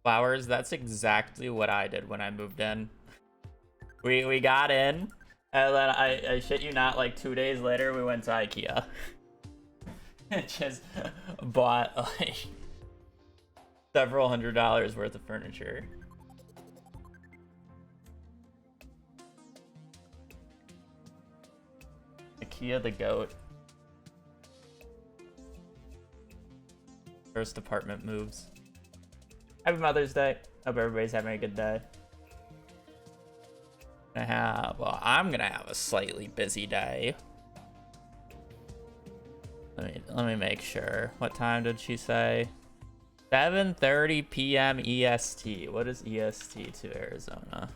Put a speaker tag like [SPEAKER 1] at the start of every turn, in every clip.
[SPEAKER 1] Flowers, that's exactly what I did when I moved in. We got in, and then I shit you not, like 2 days later, we went to IKEA. And just bought like several $100s worth of furniture. IKEA the goat. First apartment moves. Happy Mother's Day. Hope everybody's having a good day. I'm gonna have a slightly busy day. Let me make sure. What time did she say? 7:30 p.m. EST. What is EST to Arizona?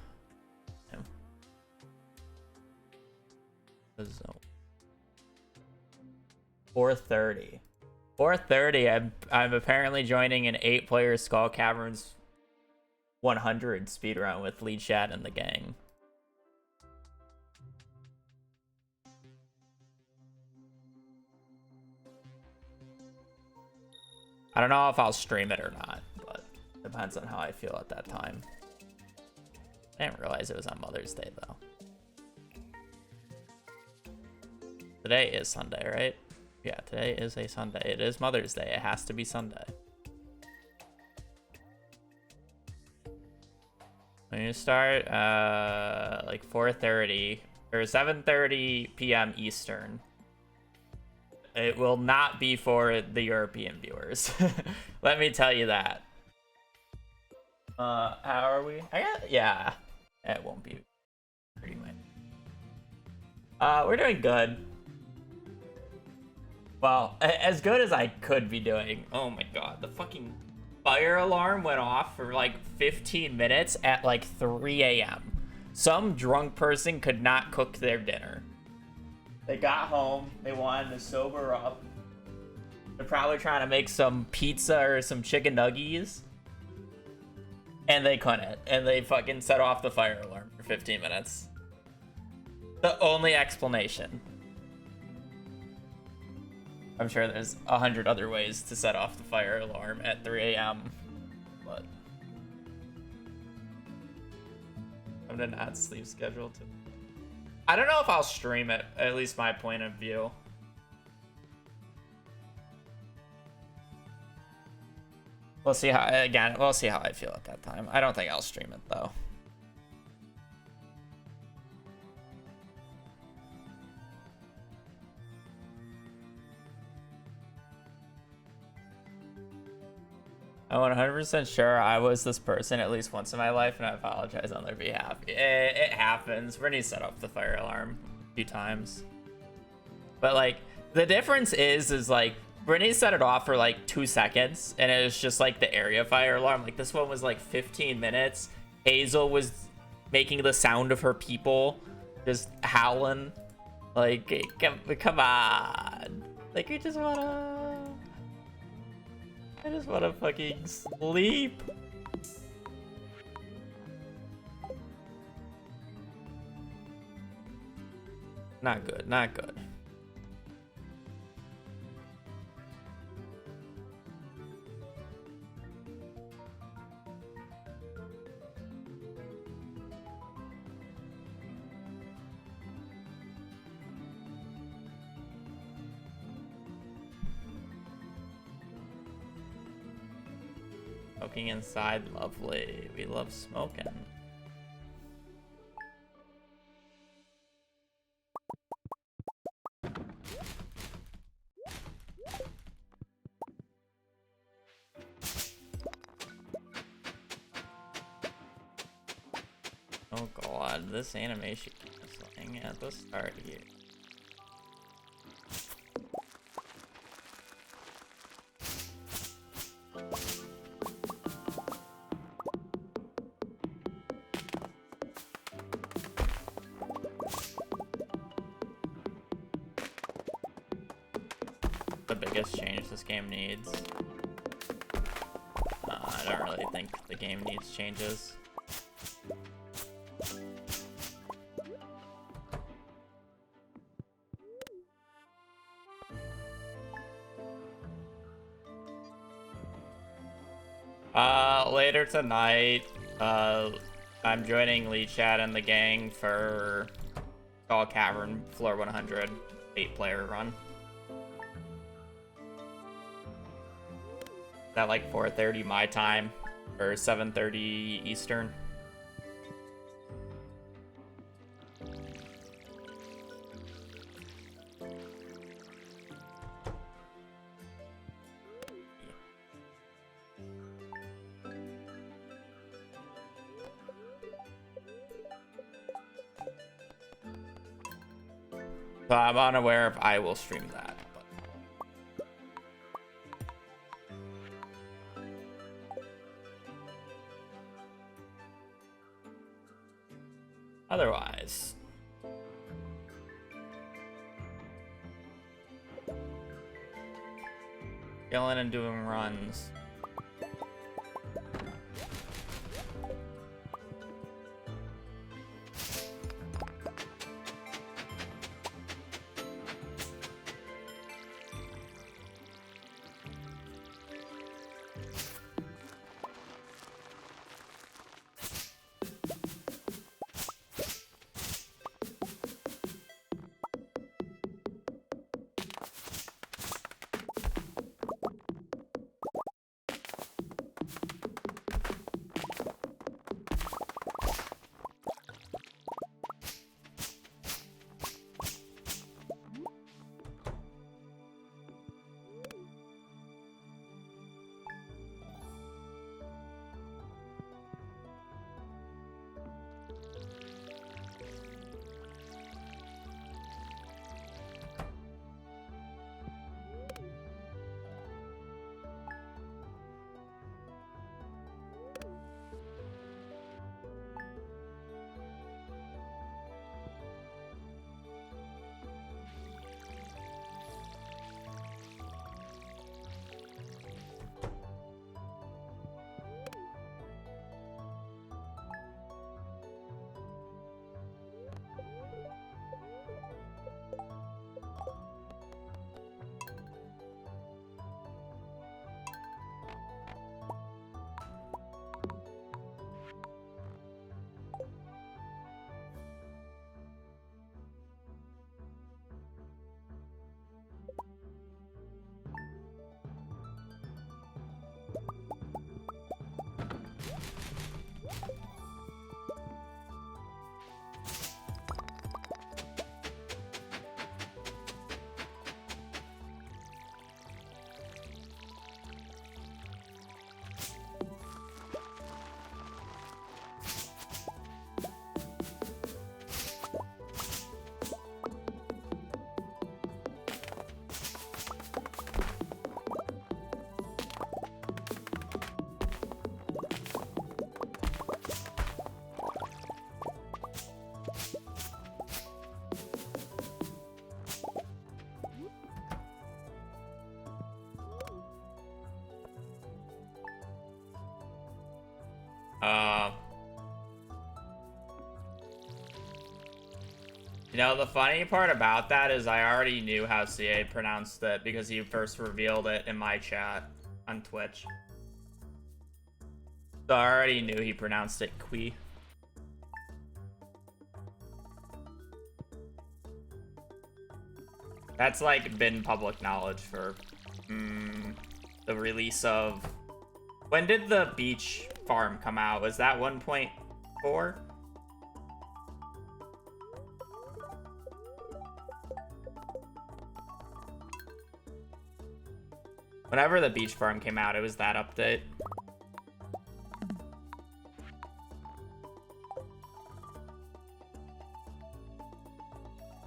[SPEAKER 1] 4:30. 4:30. I'm apparently joining an 8-player Skull Caverns 100 speedrun with Lead Chat and the gang. I don't know if I'll stream it or not, but depends on how I feel at that time. I didn't realize it was on Mother's Day, though. Today is Sunday, right? Yeah, today is a Sunday. It is Mother's Day. It has to be Sunday. When you start, like 4:30 or 7:30 p.m. Eastern. It will not be for the European viewers. Let me tell you that. How are we? Yeah. It won't be pretty much. We're doing good. Well, as good as I could be doing. Oh my god, the fucking fire alarm went off for like 15 minutes at like 3 a.m. Some drunk person could not cook their dinner. They got home, they wanted to sober up. They're probably trying to make some pizza or some chicken nuggies. And they couldn't. And they fucking set off the fire alarm for 15 minutes. The only explanation. I'm sure there's 100 other ways to set off the fire alarm at 3 a.m. But I'm gonna not sleep schedule too. I don't know if I'll stream it, at least my point of view. We'll see how I feel at that time. I don't think I'll stream it though. I'm 100% sure I was this person at least once in my life, and I apologize on their behalf. It happens. Brittany set up the fire alarm a few times. But, like, the difference is like, Brittany set it off for, like, 2 seconds, and it was just, like, the area fire alarm. Like, this one was, like, 15 minutes. Hazel was making the sound of her people just howling. Like, come on. Like, we just wanna... I just want to fucking sleep. Not good, not good. Smoking inside, lovely. We love smoking. Oh god, this animation is like at the start here. The biggest change this game needs. I don't really think the game needs changes. later tonight, I'm joining Lee Chad and the gang for Skull Cavern Floor 100 8-player run. Is that like 4:30 my time or 7:30 Eastern? So I'm unaware if I will stream that. But... otherwise, chilling and doing runs. You know, the funny part about that is I already knew how CA pronounced it because he first revealed it in my chat on Twitch. So I already knew he pronounced it Qui. That's like been public knowledge for the release of... when did the beach farm come out? Was that 1.4? Whenever the beach farm came out, it was that update.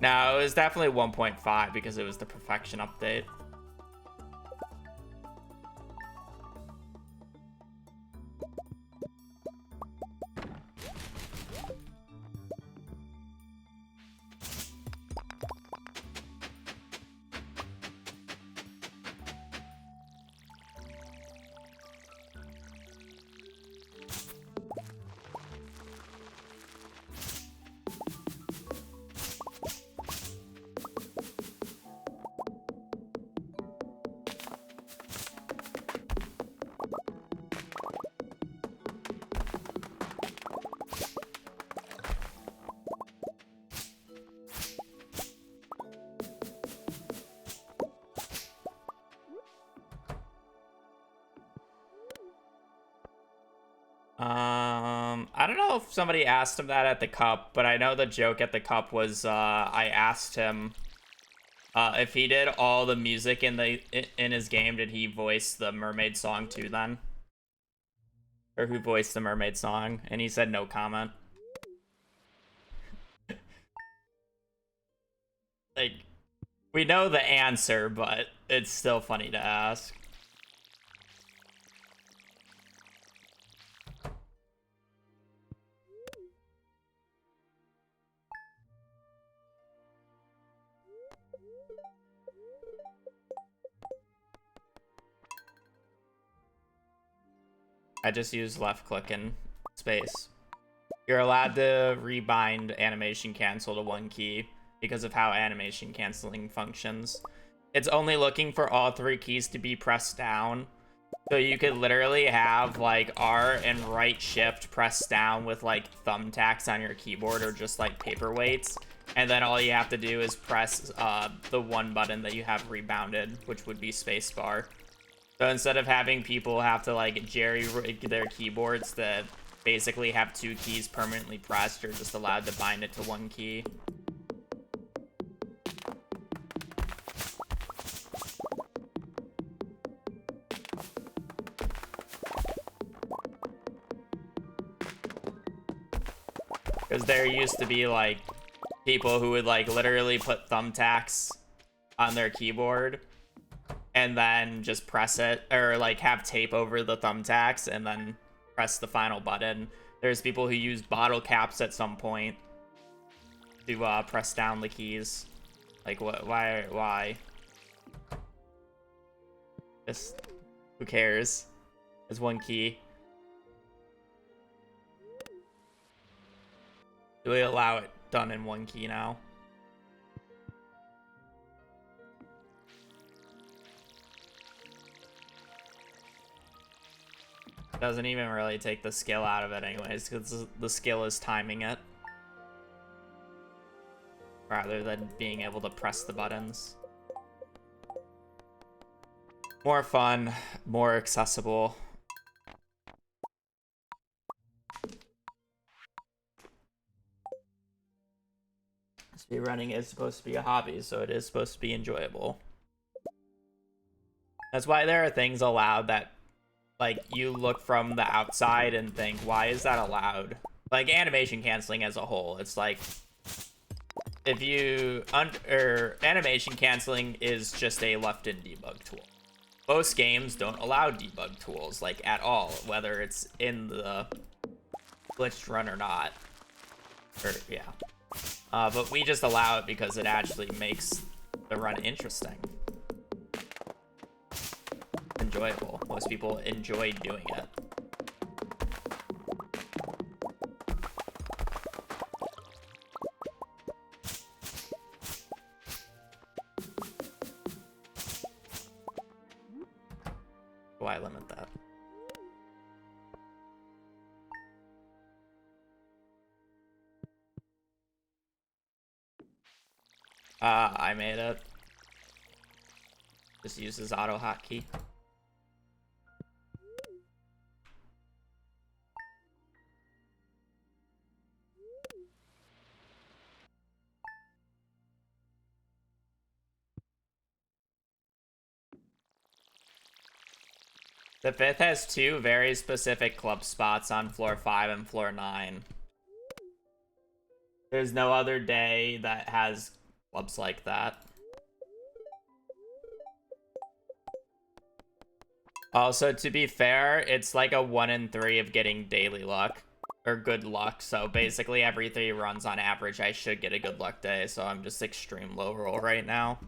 [SPEAKER 1] No, it was definitely 1.5 because it was the perfection update. if somebody asked him that at the cup, but I know the joke at the cup was I asked him if he did all the music in his game, did he voice the mermaid song too then? Or who voiced the mermaid song? And he said no comment. Like, we know the answer, but it's still funny to ask. I just use left click and space. You're allowed to rebind animation cancel to one key because of how animation canceling functions. It's only looking for all 3 keys to be pressed down. So you could literally have like R and right shift pressed down with like thumbtacks on your keyboard or just like paperweights. And then all you have to do is press the one button that you have rebounded, which would be spacebar. So instead of having people have to like jerry-rig their keyboards to basically have 2 keys permanently pressed, you're just allowed to bind it to 1 key. Because there used to be like people who would like literally put thumbtacks on their keyboard and then just press it, or like have tape over the thumbtacks and then press the final button. There's people who use bottle caps at some point to press down the keys. Like what? Why? Just who cares? There's 1 key. Do we allow it done in 1 key now? Doesn't even really take the skill out of it anyways, because the skill is timing it rather than being able to press the buttons. More fun, more accessible. Speedrunning is supposed to be a hobby, so it is supposed to be enjoyable. That's why there are things allowed that like you look from the outside and think, why is that allowed? Like animation canceling as a whole, it's like if you animation canceling is just a left-in debug tool. Most games don't allow debug tools like at all, whether it's in the glitched run or not. Or yeah, but we just allow it because it actually makes the run interesting. Enjoyable. Most people enjoy doing it. Why limit that? I made it. Just uses auto hotkey. The 5th has 2 very specific club spots on floor 5 and floor 9. There's no other day that has clubs like that. Also, to be fair, it's like a 1 in 3 of getting daily luck. Or good luck, so basically every 3 runs on average I should get a good luck day, so I'm just extreme low roll right now.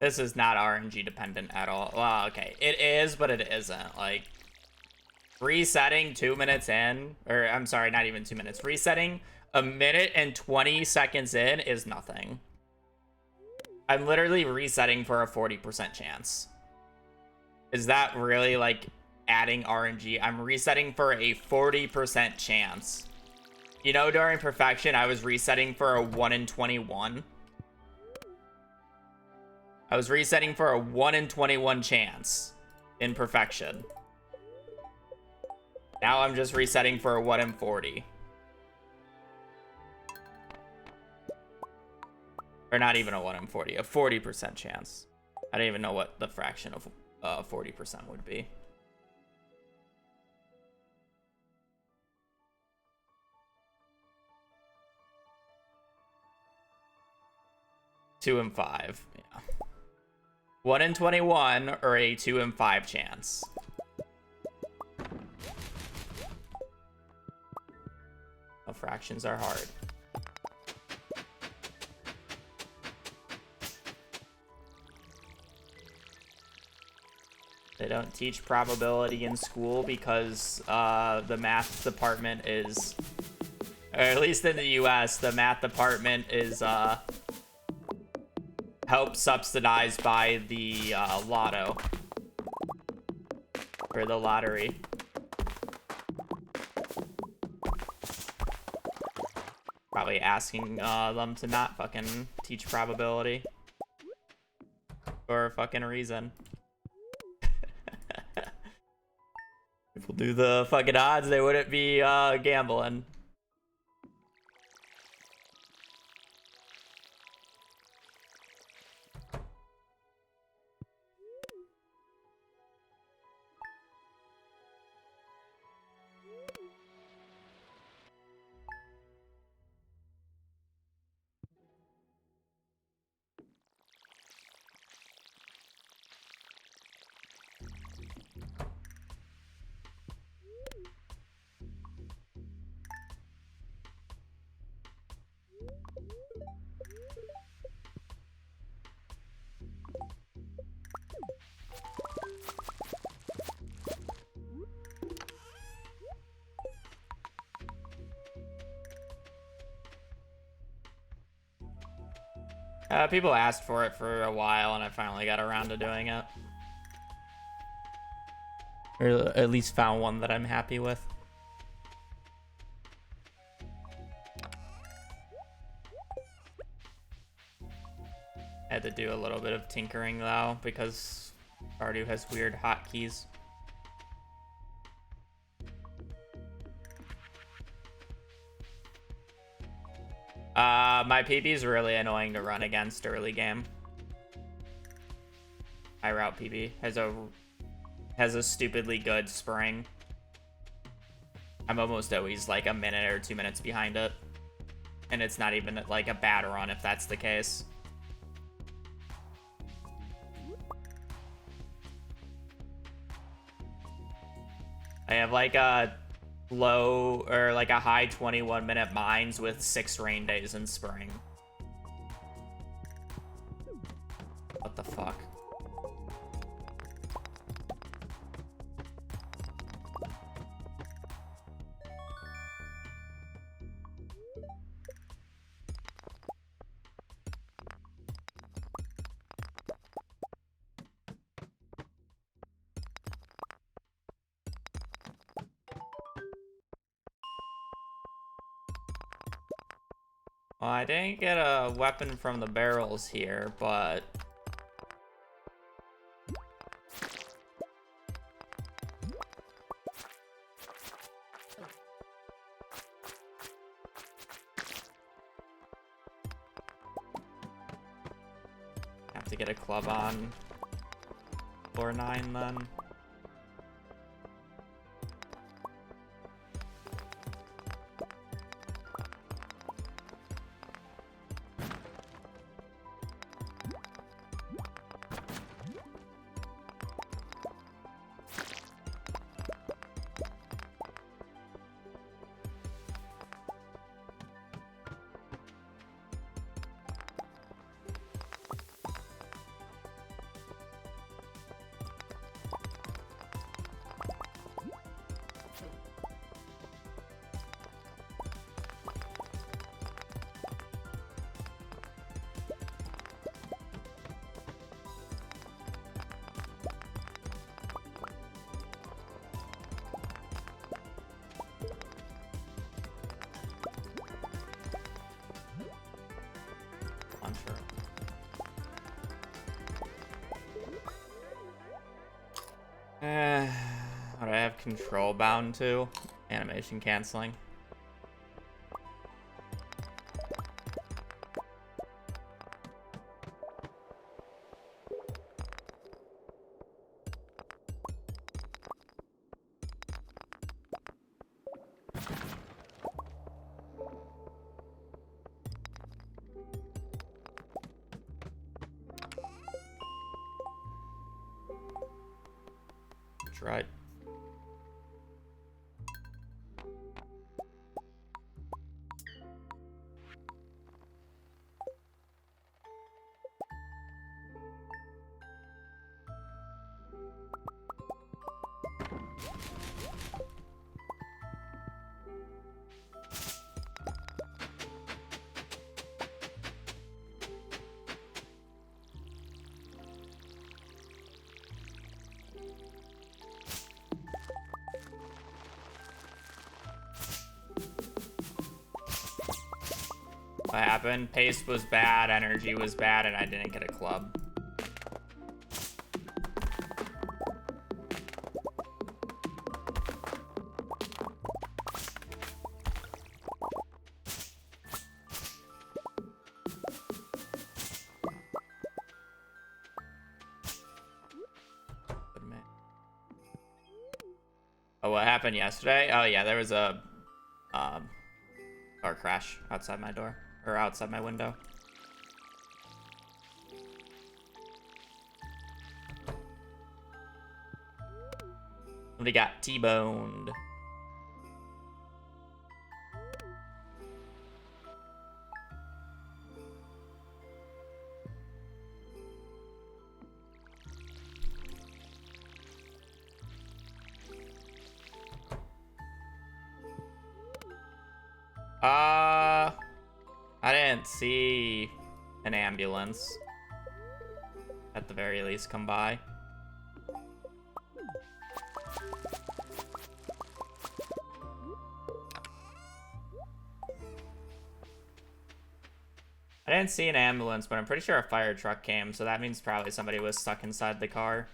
[SPEAKER 1] This is not RNG dependent at all. Well, okay. It is, but it isn't. Like, resetting 2 minutes in, or I'm sorry, not even 2 minutes. Resetting a minute and 20 seconds in is nothing. I'm literally resetting for a 40% chance. Is that really, like, adding RNG? I'm resetting for a 40% chance. You know, during Perfection, I was resetting for a 1 in 21. I was resetting for a 1 in 21 chance in Perfection. Now I'm just resetting for a 1 in 40. Or not even a 1 in 40, a 40% chance. I don't even know what the fraction of 40% would be. Two in 5, yeah. 1 in 21 or a 2 in 5 chance. Oh, fractions are hard. They don't teach probability in school because the math department is, or at least in the US, the math department is helped subsidized by the lotto, or the lottery. Probably asking them to not fucking teach probability for a fucking reason. If we'll do the fucking odds, they wouldn't be gambling. People asked for it for a while, and I finally got around to doing it. Or at least found one that I'm happy with. I had to do a little bit of tinkering, though, because Stardew has weird hotkeys. My PB is really annoying to run against early game. High route PB has a stupidly good spring. I'm almost always like a minute or 2 minutes behind it, and it's not even like a bad run if that's the case. I have like a low or like a high 21-minute mines with 6 rain days in spring. What the fuck? Well, I didn't get a weapon from the barrels here, but have to get a club on floor 9 then. What do I have control bound to? Animation canceling. Right. What happened? Pace was bad, energy was bad, and I didn't get a club. Oh, what happened yesterday? Oh yeah, there was a car crash outside my door. Or outside my window. Somebody got T-boned. I didn't see an ambulance, at the very least, come by. I didn't see an ambulance, but I'm pretty sure a fire truck came, so that means probably somebody was stuck inside the car.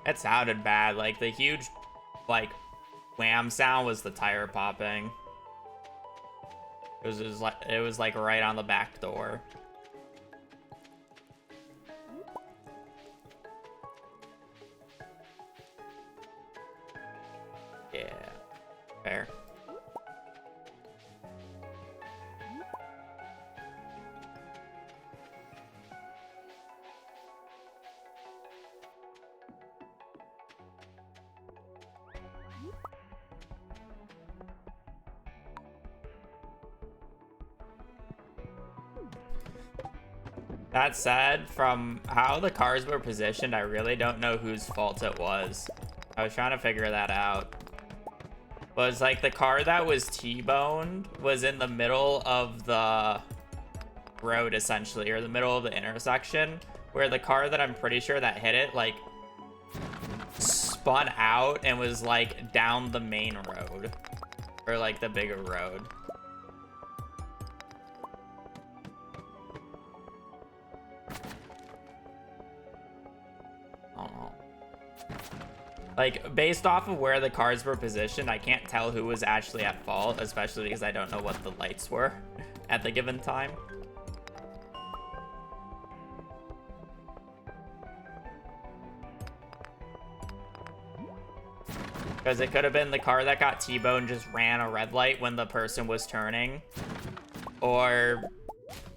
[SPEAKER 1] It sounded bad. Like, the huge, like, wham sound was the tire popping. It was like right on the back door. Yeah. Fair. That said, from how the cars were positioned, I really don't know whose fault it was. I was trying to figure that out. Was like the car that was T-boned was in the middle of the road, essentially, or the middle of the intersection, where the car that I'm pretty sure that hit it, like, spun out and was, like, down the main road. Or, like, the bigger road. Like, based off of where the cars were positioned, I can't tell who was actually at fault, especially because I don't know what the lights were at the given time. Because it could have been the car that got T-boned just ran a red light when the person was turning. Or,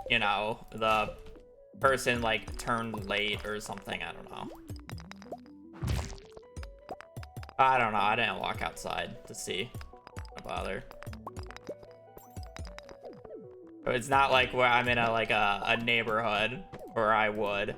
[SPEAKER 1] you know, the person, like, turned late or something, I don't know. I don't know. I didn't walk outside to see. Don't bother. It's not like where I'm in a neighborhood where I would.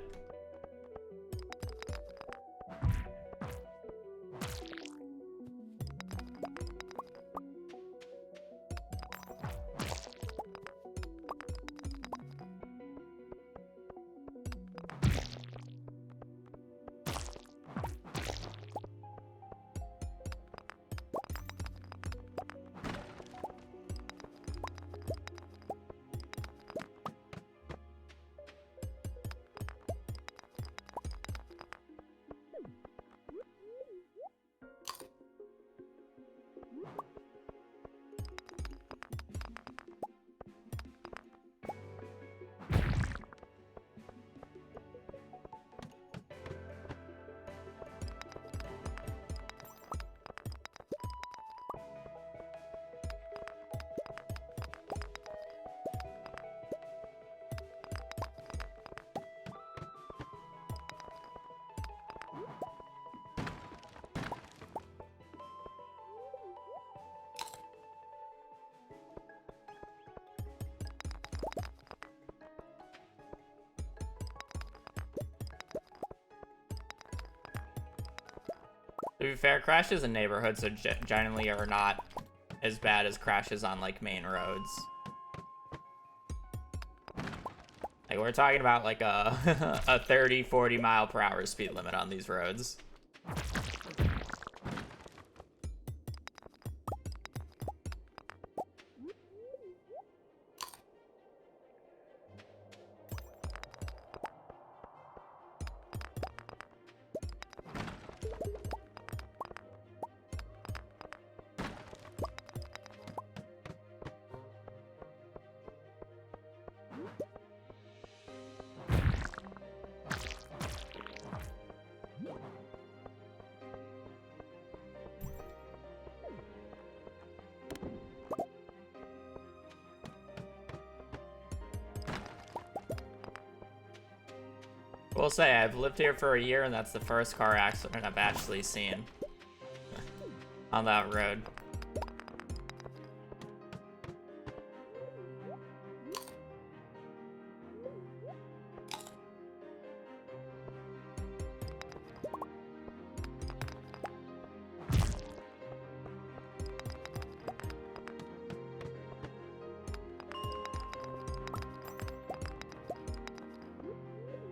[SPEAKER 1] To be fair, crashes in neighborhoods are generally are not as bad as crashes on like main roads. Like we're talking about like a a 30-40 mile per hour speed limit on these roads. Will say, I've lived here for a year, and that's the first car accident I've actually seen on that road.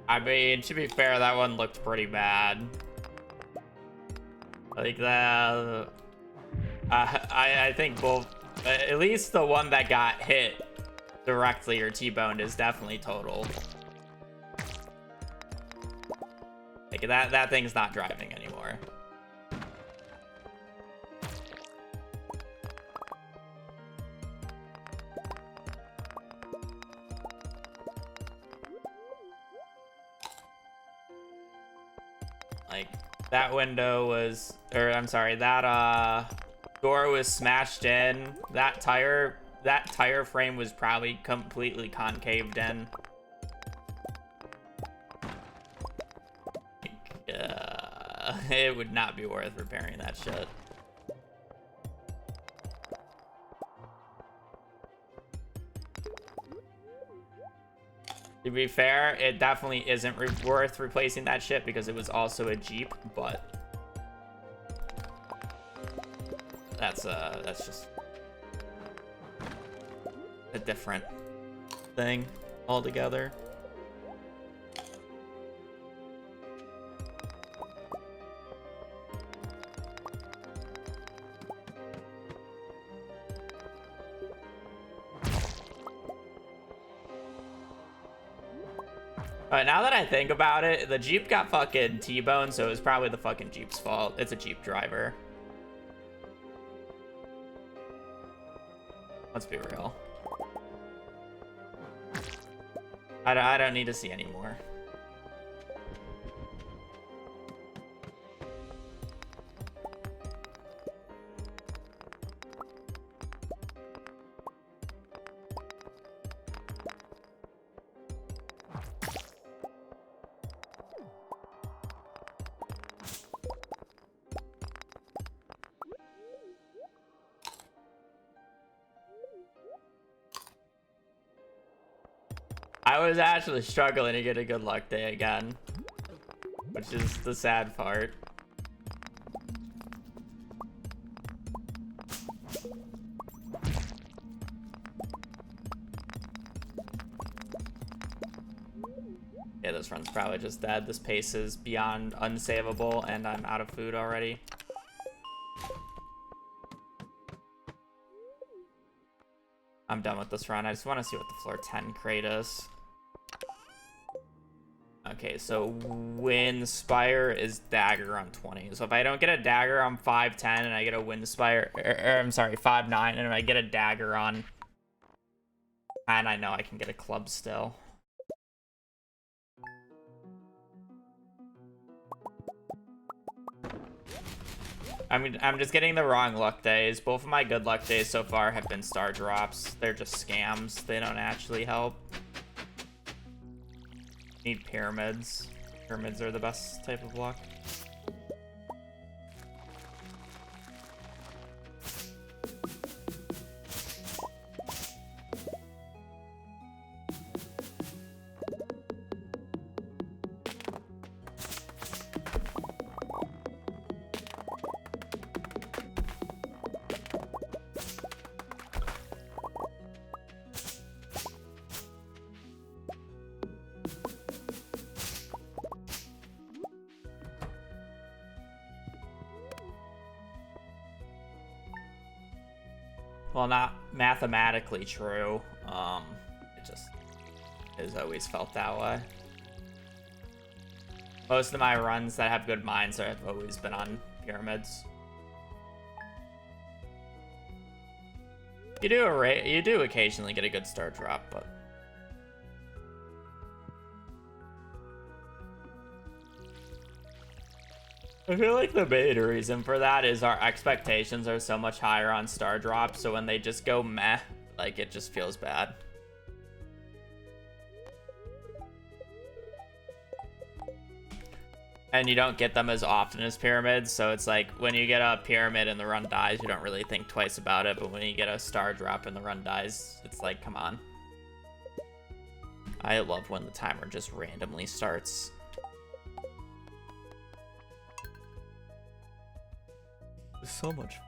[SPEAKER 1] I mean, to be fair, that one looked pretty bad. Like that, I think both, at least the one that got hit directly or T-boned is definitely total. Like that thing's not driving anymore. Like that window was, or I'm sorry, that door was smashed in. That tire frame was probably completely concaved in. It would not be worth repairing that shit. To be fair, it definitely isn't worth replacing that shit because it was also a Jeep, but that's just a different thing altogether. But now that I think about it, the Jeep got fucking T-boned, so it was probably the fucking Jeep's fault. It's a Jeep driver. Let's be real. I don't need to see any more. I was actually struggling to get a good luck day again, which is the sad part. Yeah, this run's probably just dead. This pace is beyond unsavable, and I'm out of food already. I'm done with this run. I just want to see what the floor 10 crate is. Okay, so Windspire is dagger on 20. So if I don't get a dagger on 5'10 and I get a Windspire, I'm sorry, 5'9, and I get a dagger on, and I know I can get a club still. I mean, I'm just getting the wrong luck days. Both of my good luck days so far have been star drops. They're just scams. They don't actually help. Need pyramids. Pyramids are the best type of luck. Well, not mathematically true. It just has always felt that way. Most of my runs that have good mines have always been on pyramids. You do occasionally get a good star drop, but I feel like the main reason for that is our expectations are so much higher on star drops, so when they just go meh, like, it just feels bad. And you don't get them as often as pyramids, so it's like, when you get a pyramid and the run dies, you don't really think twice about it, but when you get a star drop and the run dies, it's like, come on. I love when the timer just randomly starts. It's so much fun.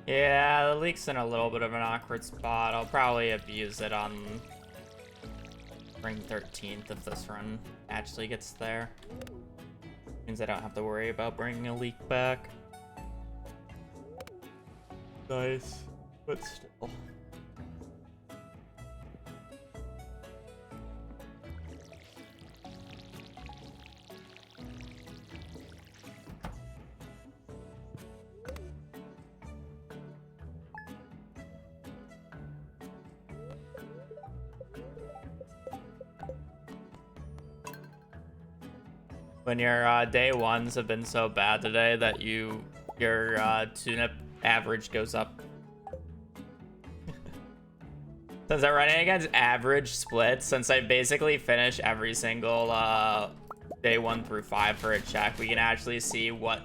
[SPEAKER 1] Yeah, the leak's in a little bit of an awkward spot. I'll probably abuse it on spring 13th if this run actually gets there. Means I don't have to worry about bringing a leak back. Nice, but still. When your day ones have been so bad today that your tune-up average goes up. Since I'm running against average splits, since I basically finish every single day 1 through 5 for a check, we can actually see what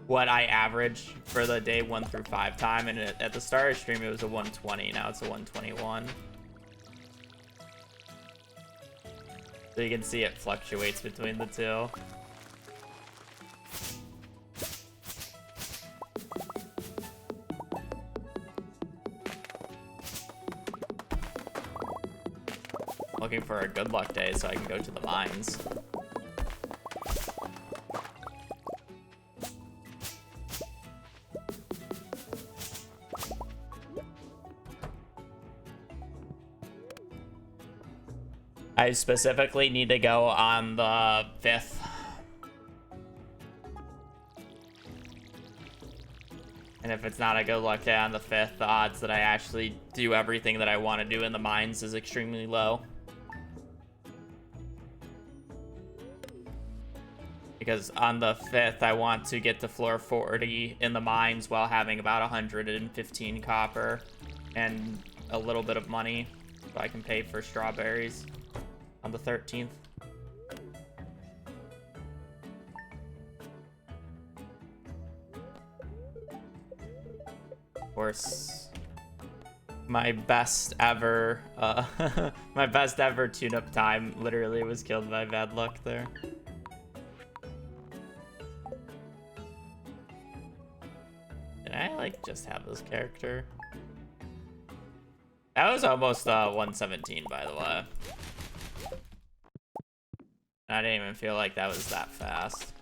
[SPEAKER 1] I average for the day 1 through 5 time. And at the start of stream, it was a 120. Now it's a 121. So you can see it fluctuates between the two. Looking for a good luck day so I can go to the mines. I specifically need to go on the 5th. And if it's not a good luck day on the 5th, the odds that I actually do everything that I want to do in the mines is extremely low. Because on the 5th, I want to get to floor 40 in the mines while having about 115 copper and a little bit of money so I can pay for strawberries on the 13th. Of course, my best ever my best ever tune-up time literally was killed by bad luck there. Did I like just have this character? That was almost 117, by the way. I didn't even feel like that was that fast.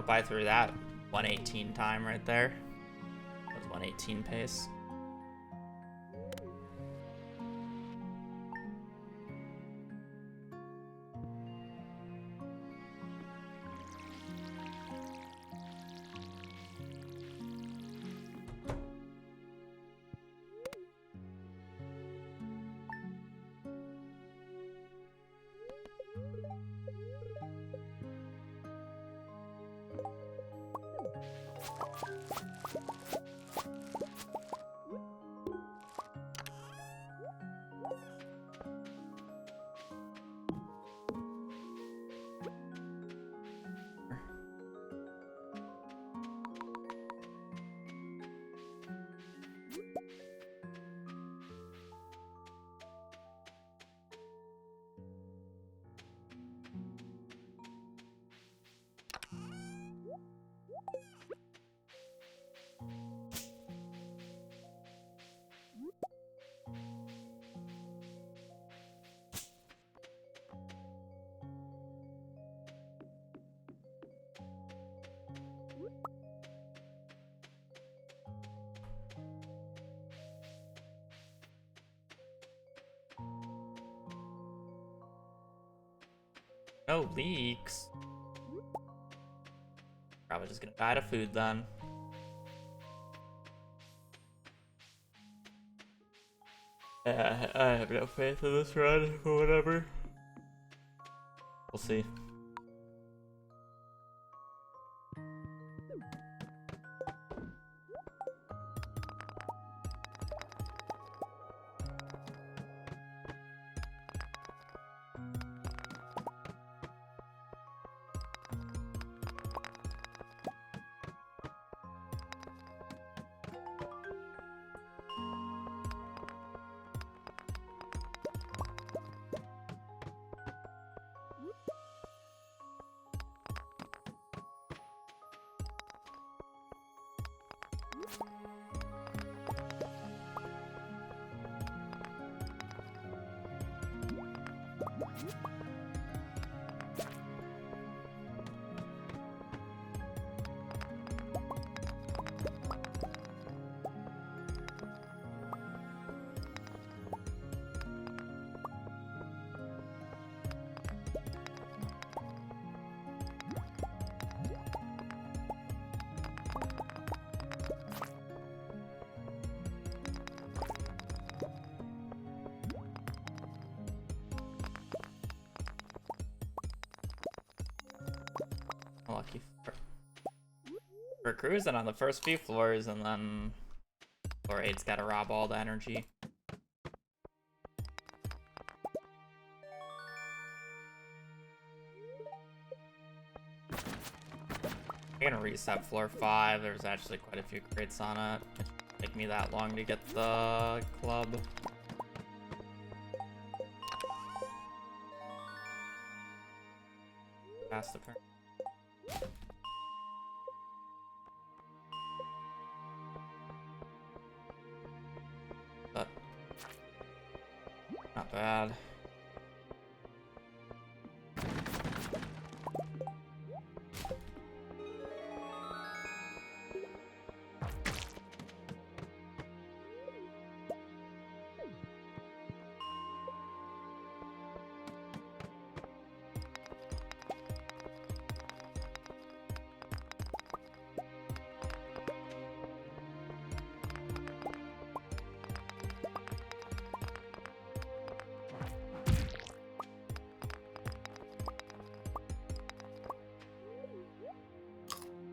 [SPEAKER 1] Hope I threw that 118 time right there. That was 118 pace. No leaks. Probably just gonna die to food then. Yeah, I have no faith in this run or whatever. We'll see. Lucky for cruising on the first few floors, and then floor 8's gotta rob all the energy. I'm gonna reset floor 5. There's actually quite a few crates on it. It shouldn't take me that long to get the club. Pass the turn. But not bad.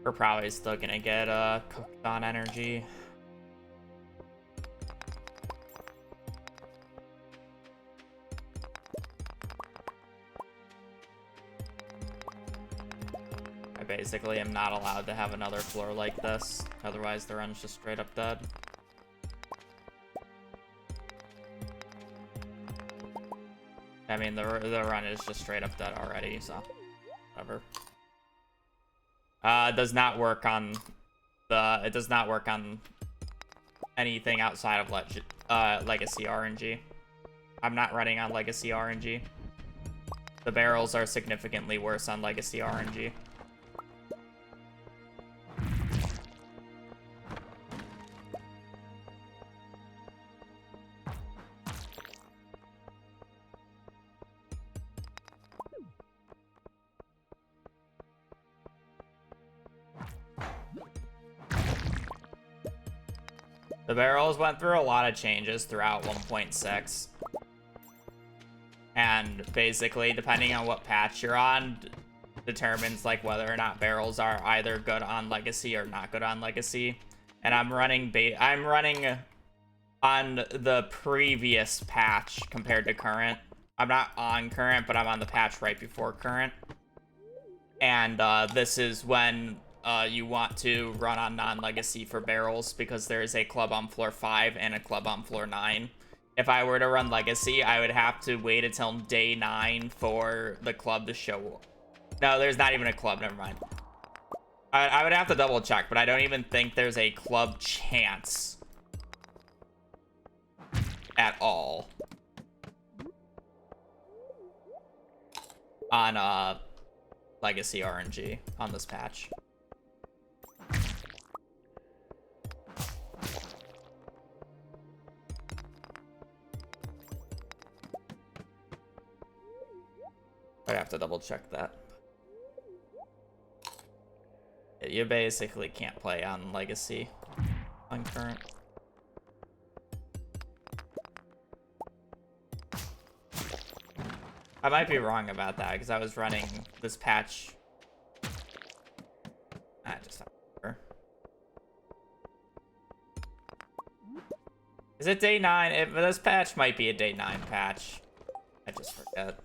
[SPEAKER 1] We're probably still gonna get cooked on energy. I basically am not allowed to have another floor like this, otherwise the run's just straight up dead. I mean, the run is just straight up dead already, so whatever. It does not work on anything outside of Legacy RNG. I'm not running on Legacy RNG. The barrels are significantly worse on Legacy RNG. The barrels went through a lot of changes throughout 1.6. And basically, depending on what patch you're on, determines like whether or not barrels are either good on Legacy or not good on Legacy. And I'm running on the previous patch compared to current. I'm not on current, but I'm on the patch right before current. And this is when you want to run on non-Legacy for barrels, because there is a club on floor 5 and a club on floor 9. If I were to run Legacy, I would have to wait until day 9 for the club to show. No, there's not even a club, never mind. I would have to double check, but I don't even think there's a club chance at all on Legacy RNG on this patch. I'd have to double check that. You basically can't play on Legacy on current. I might be wrong about that because I was running this patch. I just don't remember. Is it day 9? This patch might be a day 9 patch. I just forget.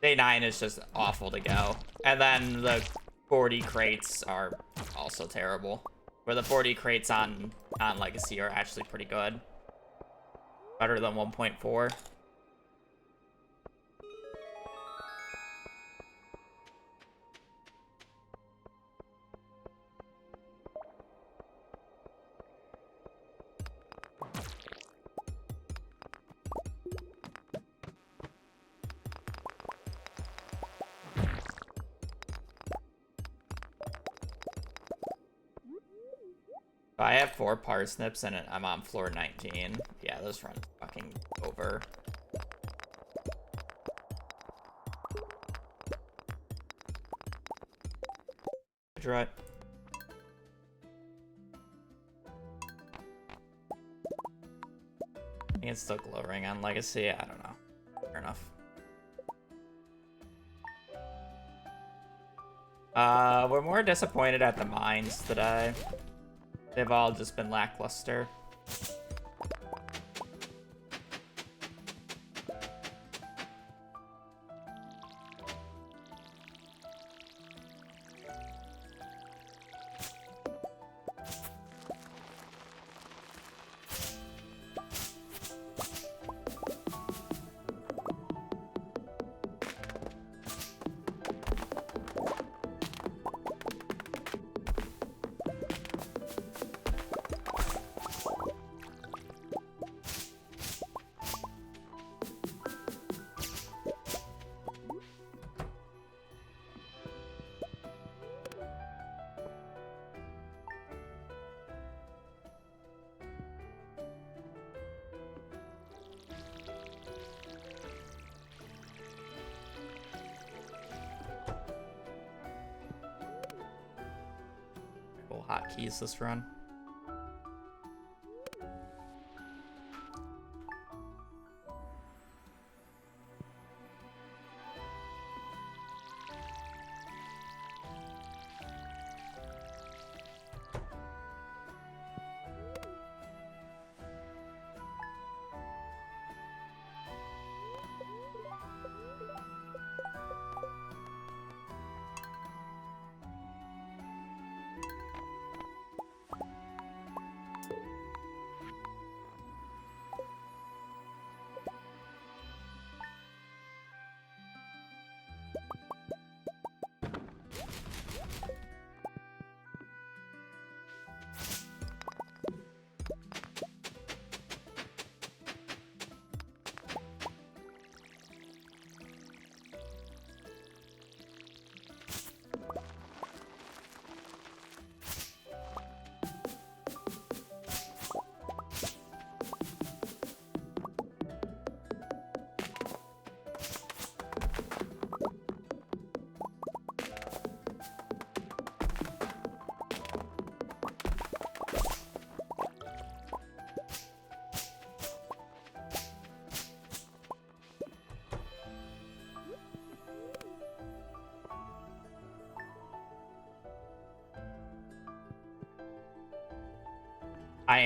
[SPEAKER 1] Day 9 is just awful to go. And then the 40 crates are also terrible. Where the 40 crates on Legacy are actually pretty good. Better than 1.4. I have 4 parsnips and I'm on floor 19. Yeah, this run's fucking over. Good try. I think it's still glowing on Legacy. I don't know. Fair enough. We're more disappointed at the mines today. They've all just been lackluster. Hotkeys this run.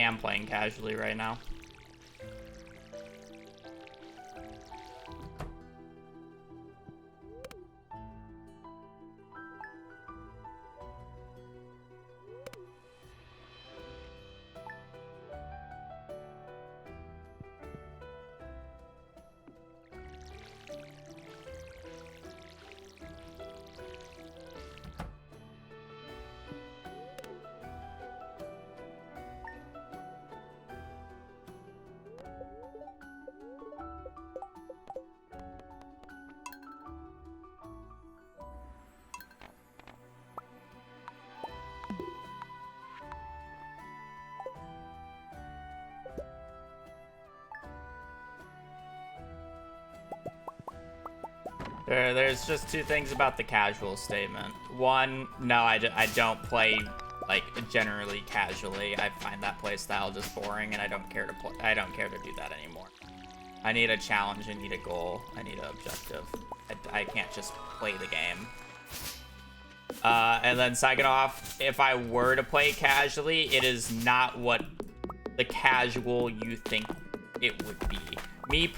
[SPEAKER 1] am playing casually right now. There's just two things about the casual statement. One, no, I don't play like generally casually. I find that play style just boring, and I don't care to do that anymore. I need a challenge. I need a goal. I need an objective. I can't just play the game. And then second off, if I were to play casually, it is not what the casual you think it would be. Me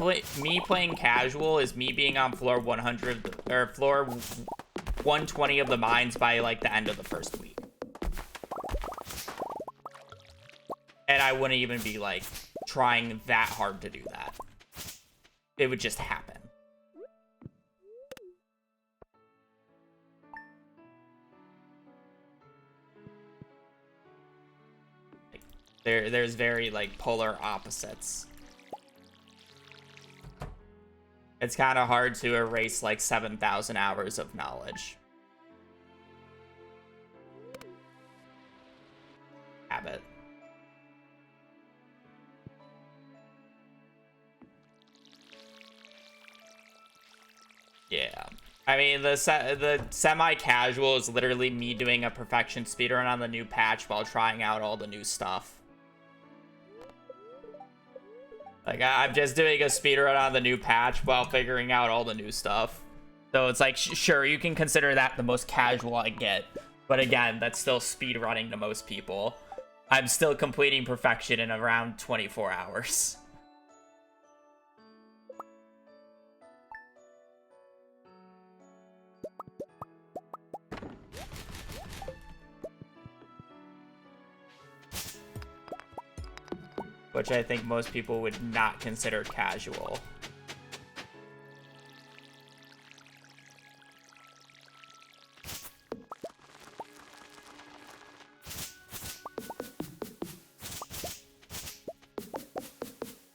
[SPEAKER 1] playing casual is me being on floor 100 or floor 120 of the mines by like the end of the first week. And I wouldn't even be like trying that hard to do that. It would just happen. There's very like polar opposites. It's kind of hard to erase like 7,000 hours of knowledge. Habit. Yeah. I mean, the semi-casual is literally me doing a perfection speedrun on the new patch while trying out all the new stuff. Like, I'm just doing a speedrun on the new patch while figuring out all the new stuff. So it's like, sure, you can consider that the most casual I get. But again, that's still speedrunning to most people. I'm still completing perfection in around 24 hours. Which I think most people would not consider casual.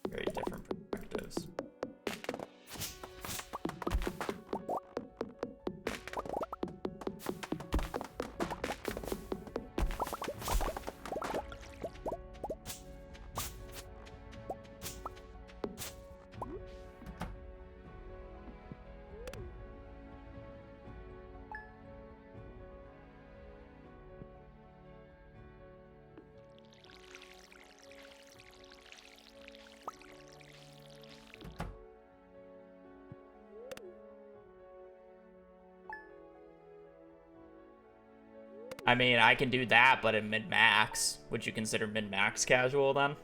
[SPEAKER 1] Very different perspectives. I mean, I can do that, but in min-max. Would you consider min-max casual, then?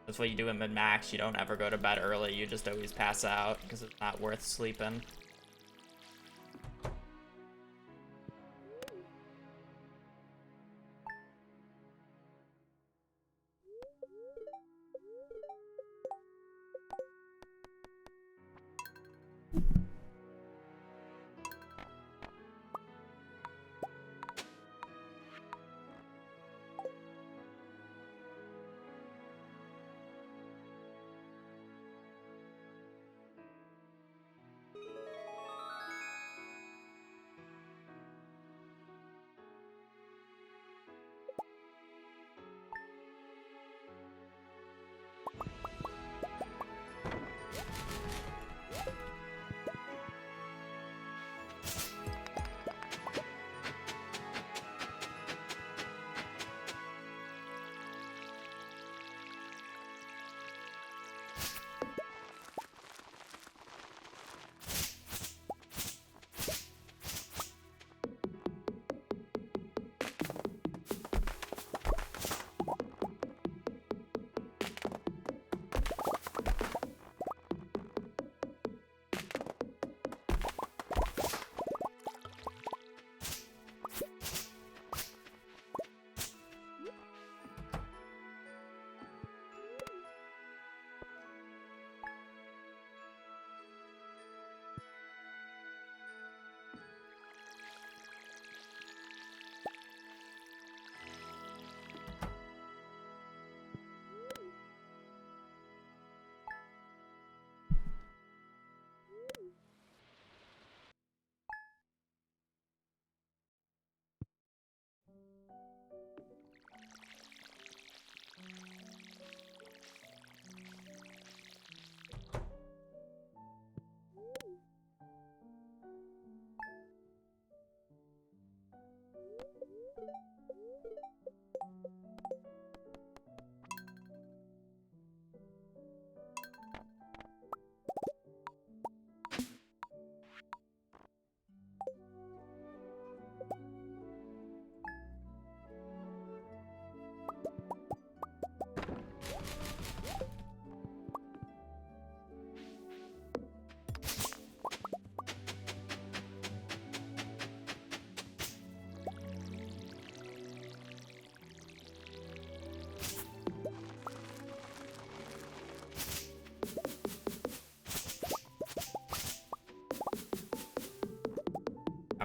[SPEAKER 1] That's what you do in min-max. You don't ever go to bed early. You just always pass out, because it's not worth sleeping.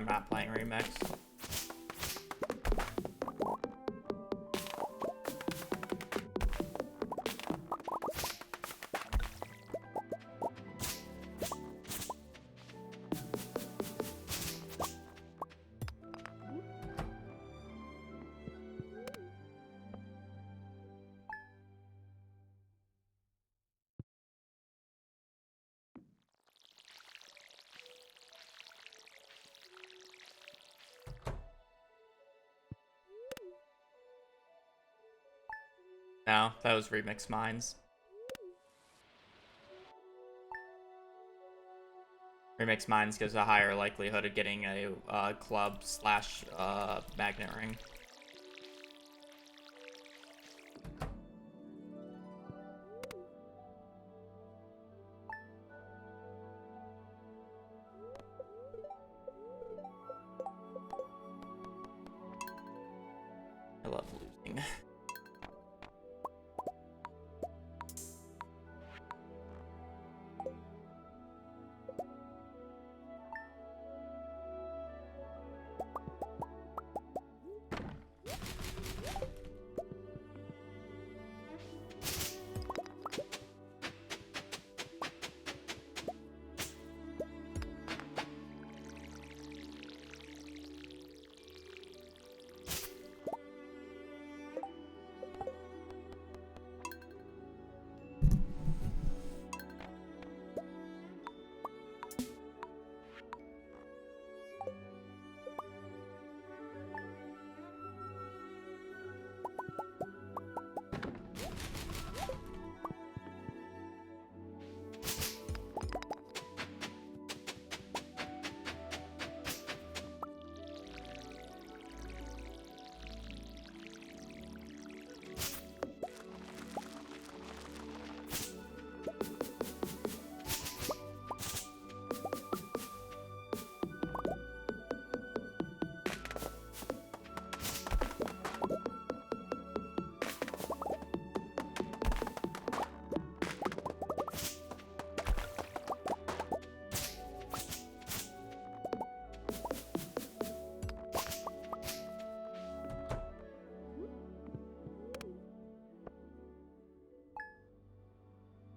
[SPEAKER 1] not playing Remix. No, that was Remix Mines. Remix Mines gives a higher likelihood of getting a club slash magnet ring. I love losing.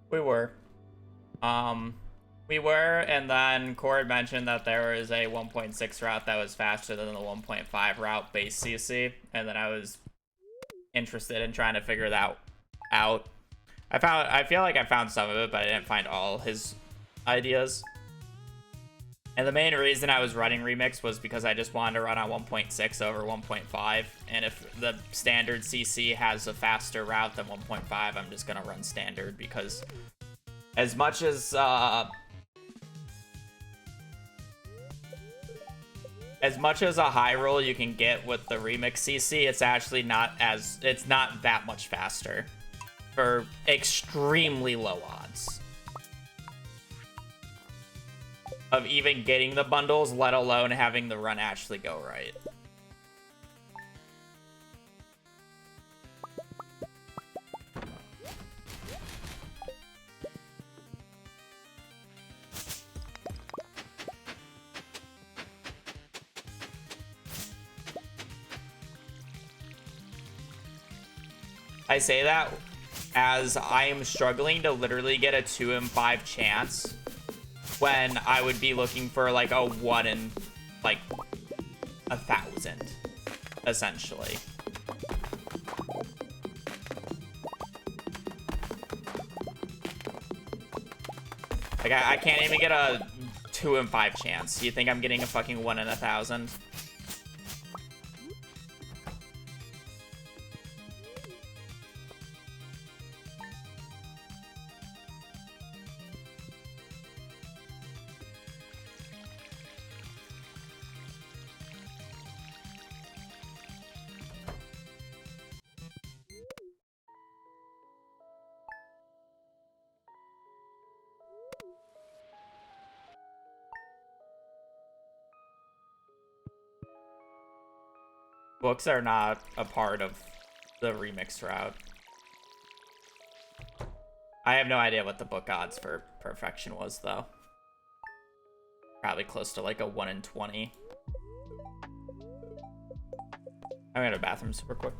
[SPEAKER 1] We were. We were, and then Cord mentioned that there was a 1.6 route that was faster than the 1.5 route base CC, and then I was interested in trying to figure that out. I feel like I found some of it, but I didn't find all his ideas. And the main reason I was running Remix was because I just wanted to run on 1.6 over 1.5, and if the standard CC has a faster route than 1.5, I'm just gonna run standard, because as much as a high roll you can get with the Remix CC, it's actually not that much faster for extremely low odds of even getting the bundles, let alone having the run actually go right. I say that as I am struggling to literally get a 2 in 5 chance when I would be looking for like a 1 in like 1,000, essentially. Like I can't even get a 2 in 5 chance. You think I'm getting a fucking 1 in 1,000? Books are not a part of the Remix route. I have no idea what the book odds for perfection was, though. Probably close to like a 1 in 20. I'm going to the bathroom super quick.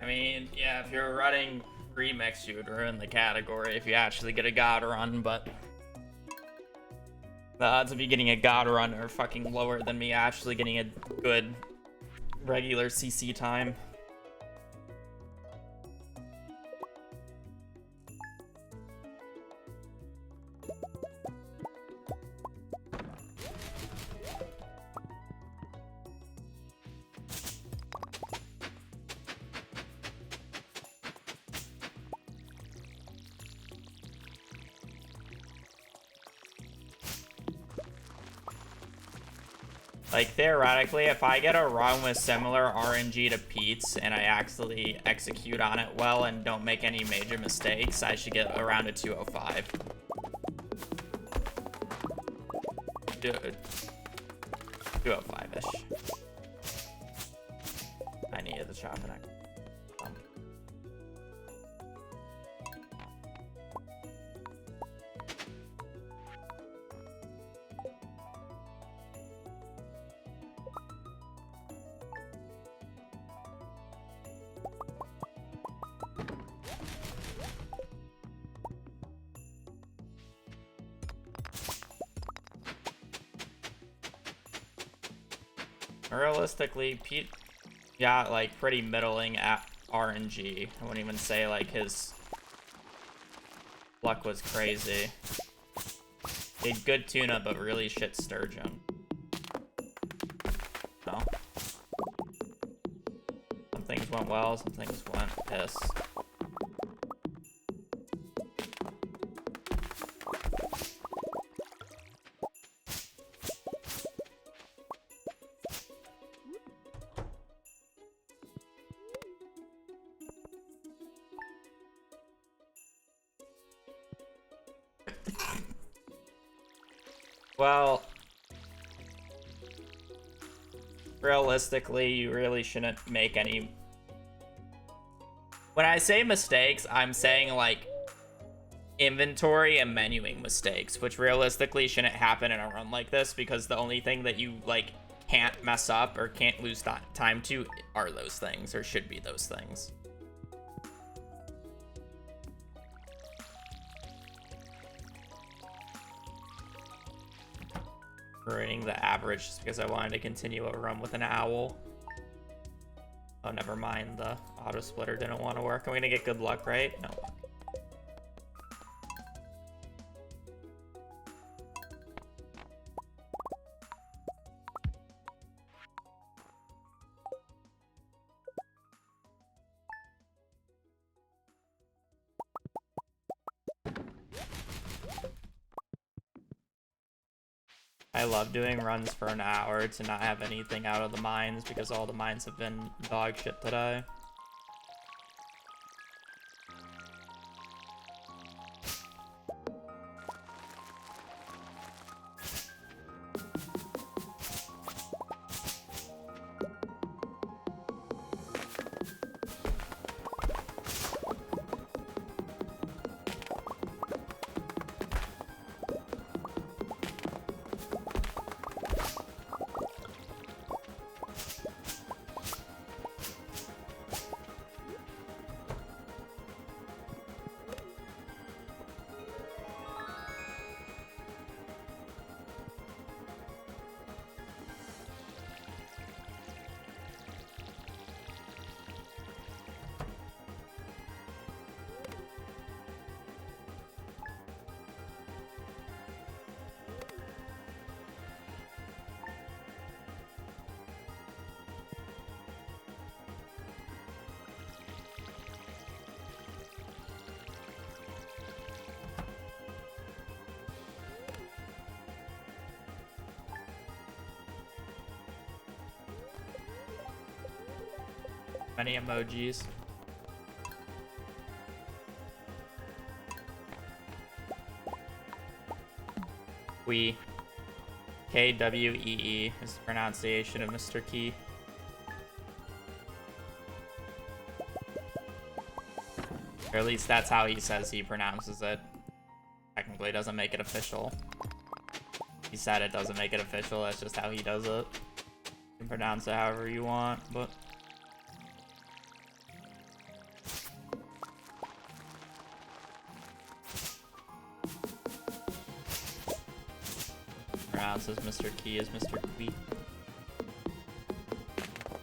[SPEAKER 1] I mean, yeah, if you're running remix, you would ruin the category if you actually get a god run, but the odds of you getting a god run are fucking lower than me actually getting a good regular CC time. Like, theoretically, if I get a run with similar RNG to Pete's and I actually execute on it well and don't make any major mistakes, I should get around a 205. Dude. 205-ish. I needed the chop and realistically, Pete got like pretty middling at RNG. I wouldn't even say like his luck was crazy. He had good tuna, but really shit sturgeon. No. Some things went well, some things went piss. Well, realistically, you really shouldn't make any... When I say mistakes, I'm saying, like, inventory and menuing mistakes, which realistically shouldn't happen in a run like this, because the only thing that you, like, can't mess up or can't lose time to are those things, or should be those things. Ruining the average just because I wanted to continue a run with an owl. Oh, never mind. The auto splitter didn't want to work. I'm gonna get good luck, right? No. I love doing runs for an hour to not have anything out of the mines because all the mines have been dog shit today. Many emojis. We. Kwee is the pronunciation of Mr. Key. Or at least that's how he says he pronounces it. Technically doesn't make it official. He said it doesn't make it official, that's just how he does it. You can pronounce it however you want, but... Pronounces Mr. Key as Mr. Kwee.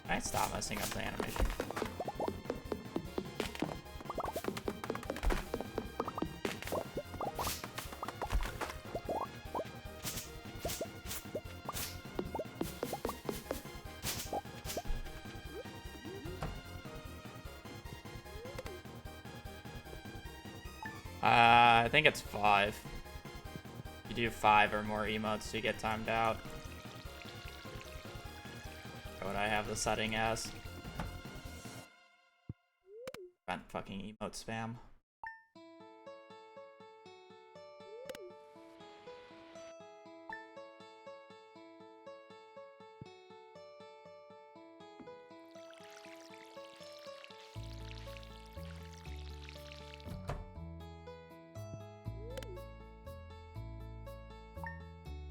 [SPEAKER 1] I stop messing up the animation. I think it's 5. You do 5 or more emotes to get timed out. What I have the setting as. Prevent fucking emote spam.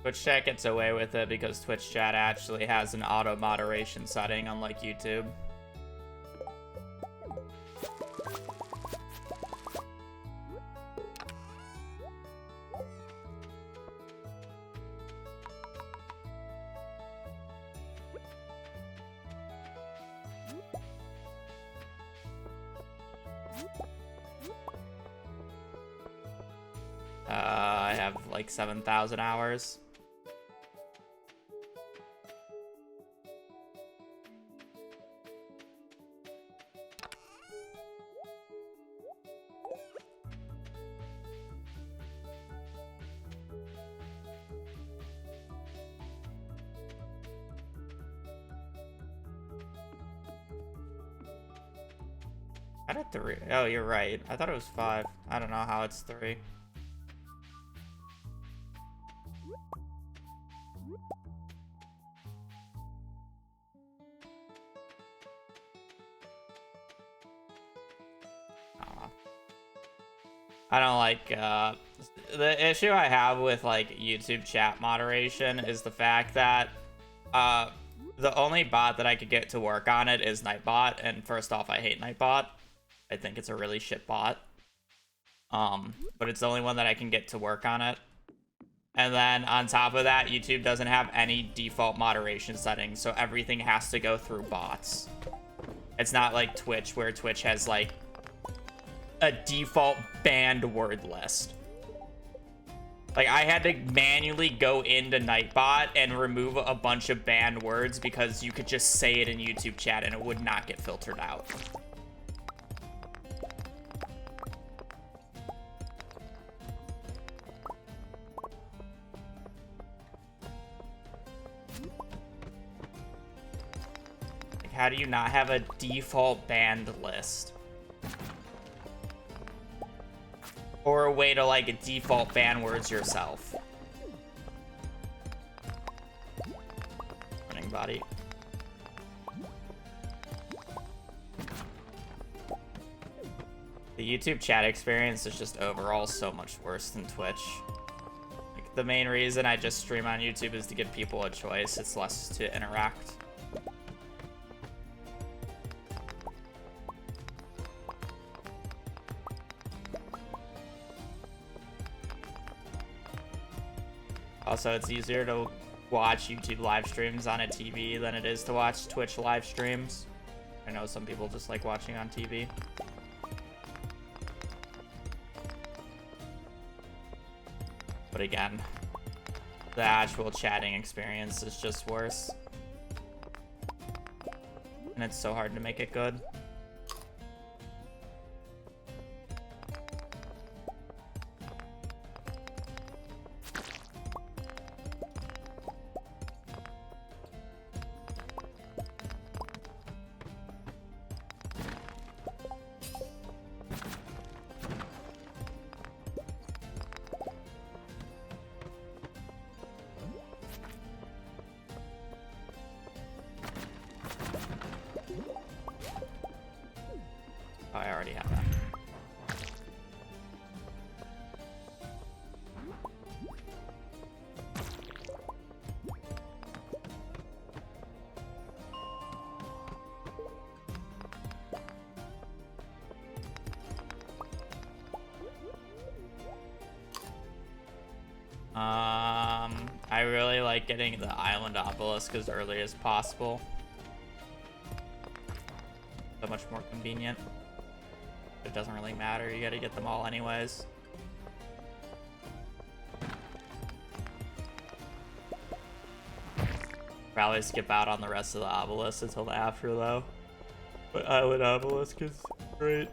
[SPEAKER 1] Twitch chat gets away with it because Twitch chat actually has an auto moderation setting, unlike YouTube. I have like 7,000 hours. I had 3. Oh, you're right. I thought it was 5. I don't know how it's 3. I don't like, the issue I have with, like, YouTube chat moderation is the fact that, the only bot that I could get to work on it is Nightbot, and first off, I hate Nightbot. I think it's a really shit bot. But it's the only one that I can get to work on it. And then, on top of that, YouTube doesn't have any default moderation settings, so everything has to go through bots. It's not like Twitch, where Twitch has like a default banned word list. Like, I had to manually go into Nightbot and remove a bunch of banned words because you could just say it in YouTube chat and it would not get filtered out. Like, how do you not have a default banned list? Or a way to, like, default ban words yourself. Running body. The YouTube chat experience is just overall so much worse than Twitch. Like, the main reason I just stream on YouTube is to give people a choice. It's less to interact. Also, it's easier to watch YouTube live streams on a TV than it is to watch Twitch live streams. I know some people just like watching on TV. But again, the actual chatting experience is just worse. And it's so hard to make it good. I already have that. I really like getting the island obelisk as early as possible. So much more convenient. It doesn't really matter, you gotta get them all anyways. Probably skip out on the rest of the obelisk until after though. But island obelisk is great.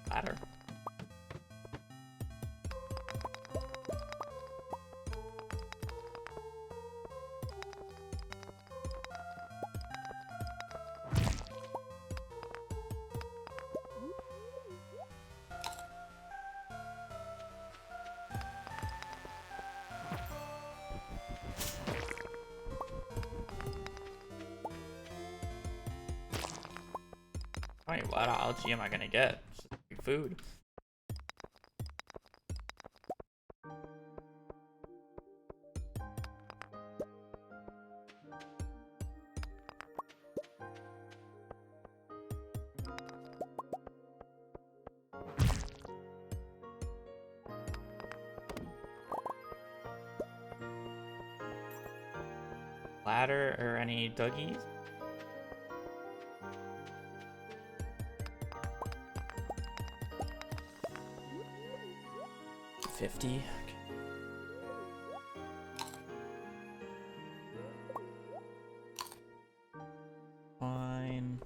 [SPEAKER 1] Ladder. Wait, what algae am I gonna get? Just food. Ladder or any duggies? 50. Fine.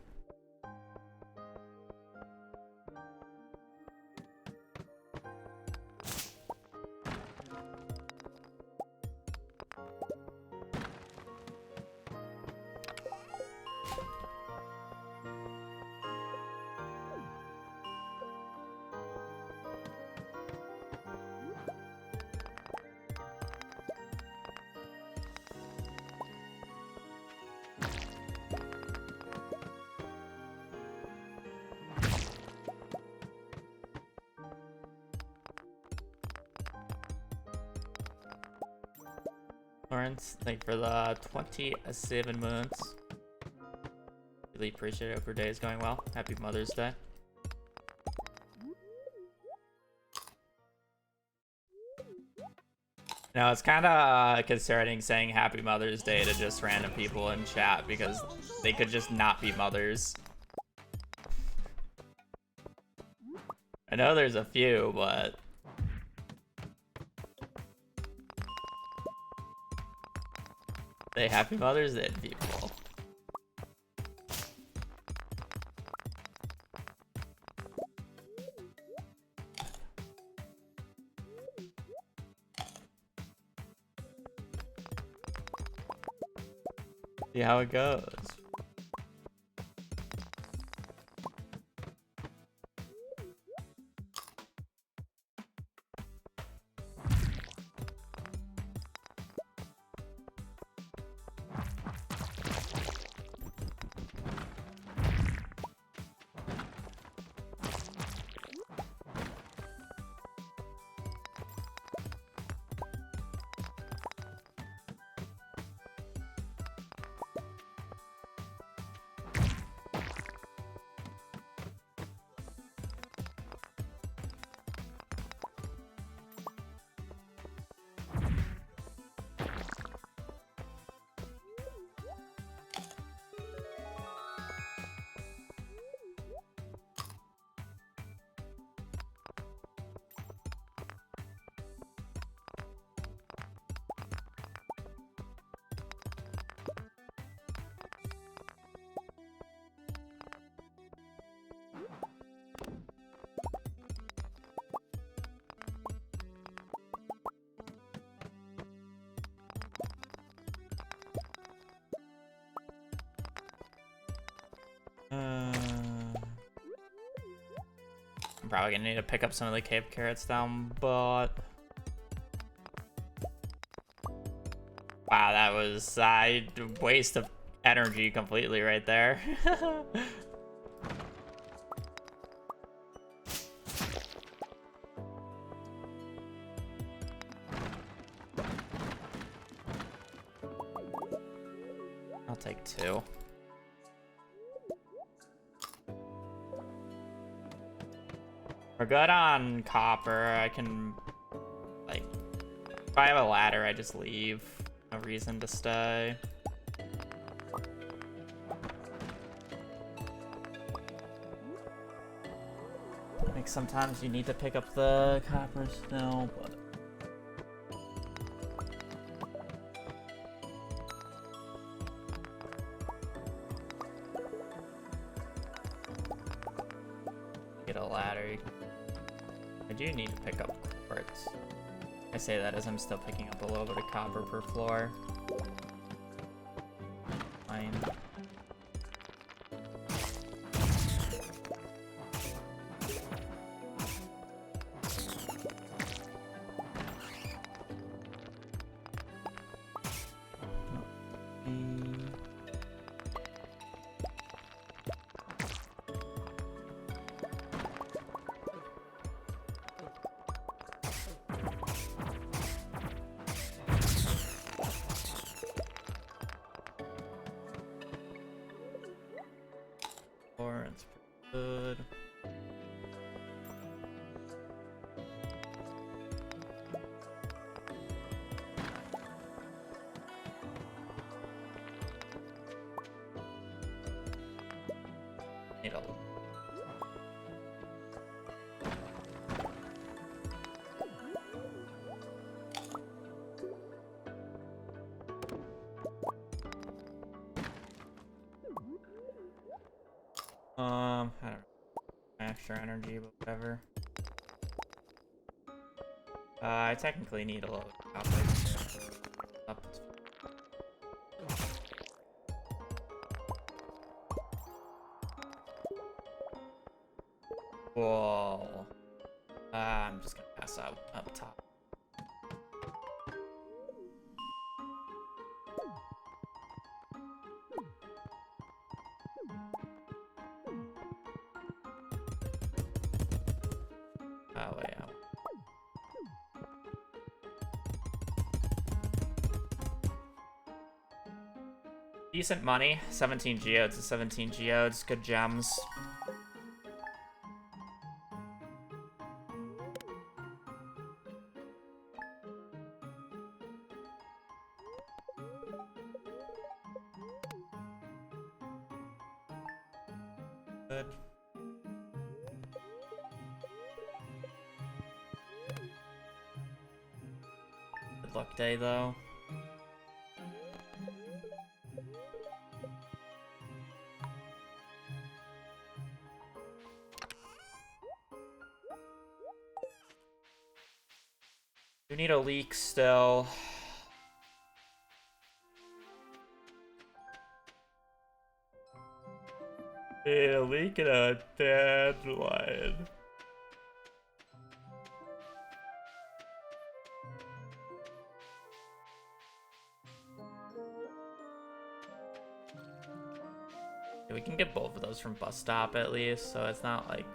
[SPEAKER 1] Lawrence, thank you for the 27 months. Really appreciate it. Hope your day is going well. Happy Mother's Day. No, it's kind of concerning saying Happy Mother's Day to just random people in chat because they could just not be mothers. I know there's a few, but... Say Happy Mother's Day, people. See how it goes. I'm probably gonna need to pick up some of the cave carrots down, but... Wow, that was a waste of energy completely right there. I'll take 2. We're good on copper. I can, like, if I have a ladder, I just leave. No reason to stay. Like, sometimes you need to pick up the copper still, but... Get a ladder. I do need to pick up quartz. I say that as I'm still picking up a little bit of copper per floor. Fine. It's good. Need a I don't know. Extra energy, but whatever. I technically need a little copper. Up. Whoa. I'm just gonna pass out up top. Oh, wait, out. Decent money. 17 geodes to 17 geodes. Good gems. Good. Good luck day, though. We need a leak still. Yeah, a leak and a dandelion. Yeah, we can get both of those from bus stop at least, so it's not like.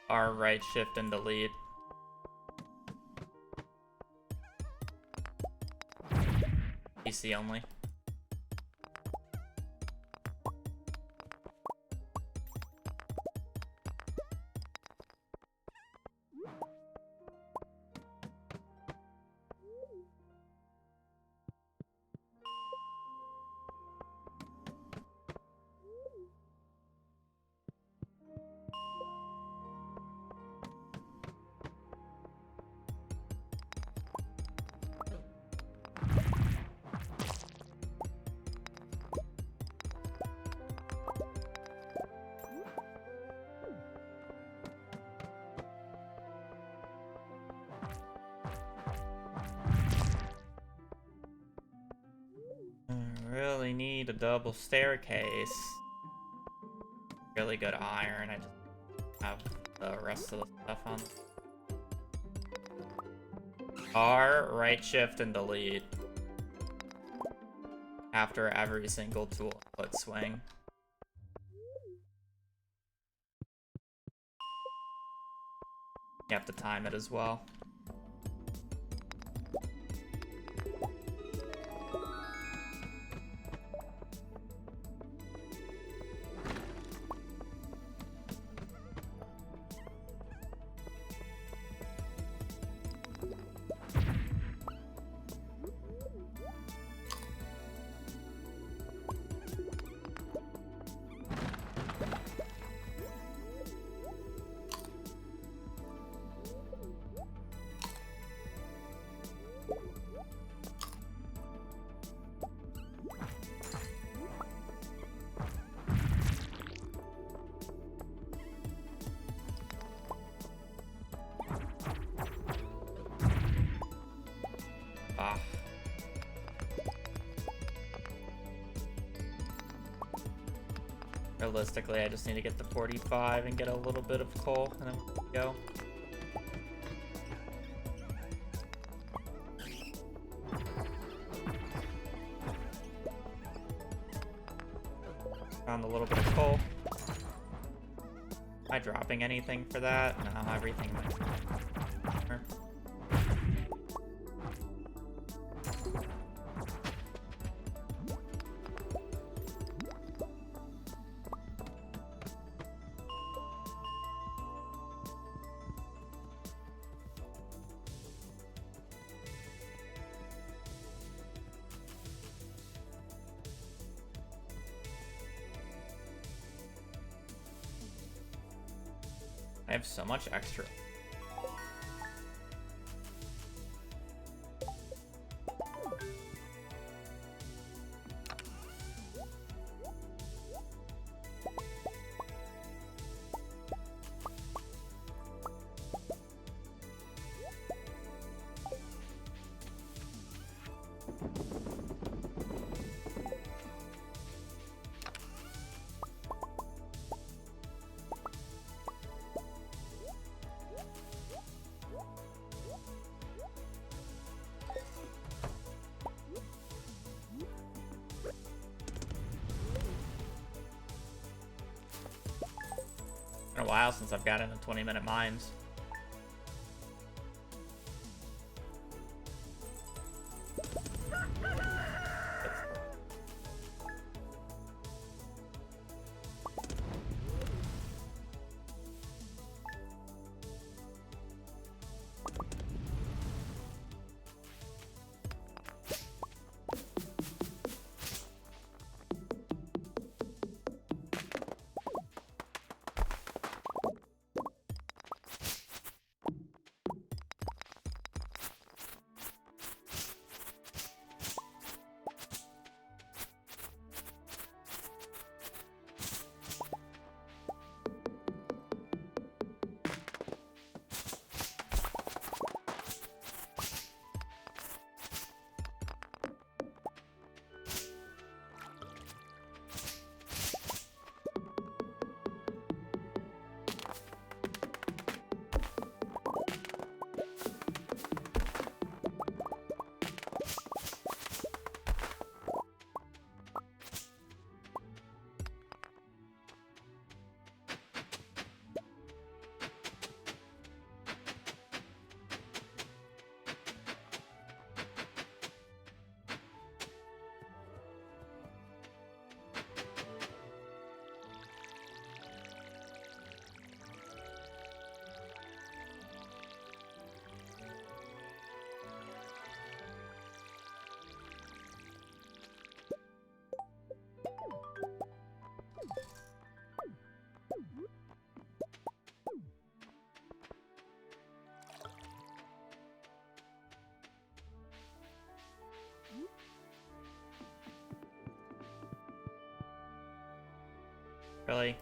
[SPEAKER 1] R, right, shift, and delete. PC only. Really need a double staircase. Really good iron. I just have the rest of the stuff on. R, right shift, and delete. After every single tool input swing. You have to time it as well. realistically, I just need to get the 45 and get a little bit of coal, and then we go. Found a little bit of coal. Am I dropping anything for that? No, everything. I have so much extra. Been a while since I've gotten into 20-minute mines. Really?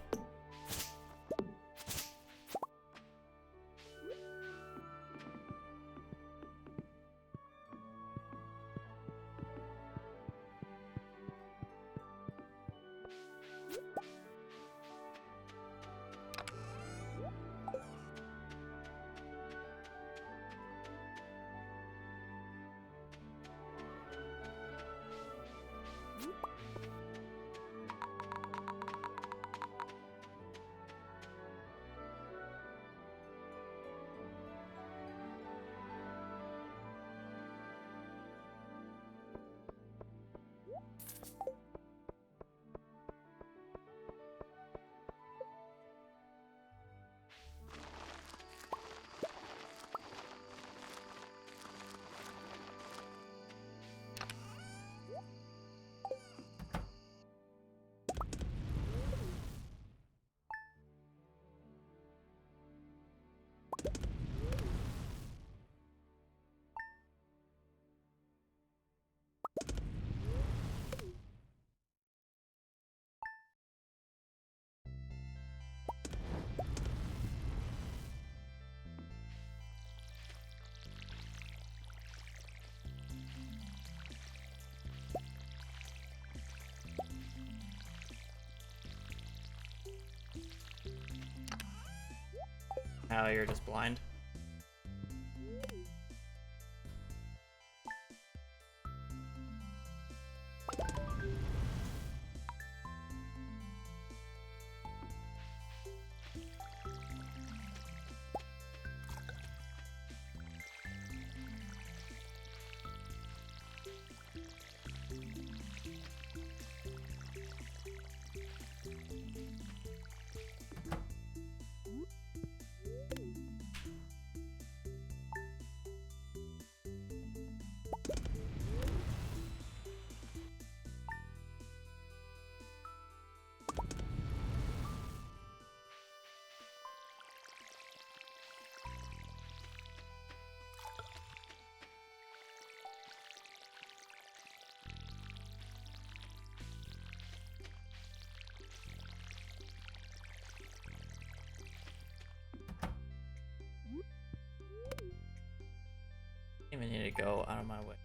[SPEAKER 1] Now you're just blind. Even need to go out of my way.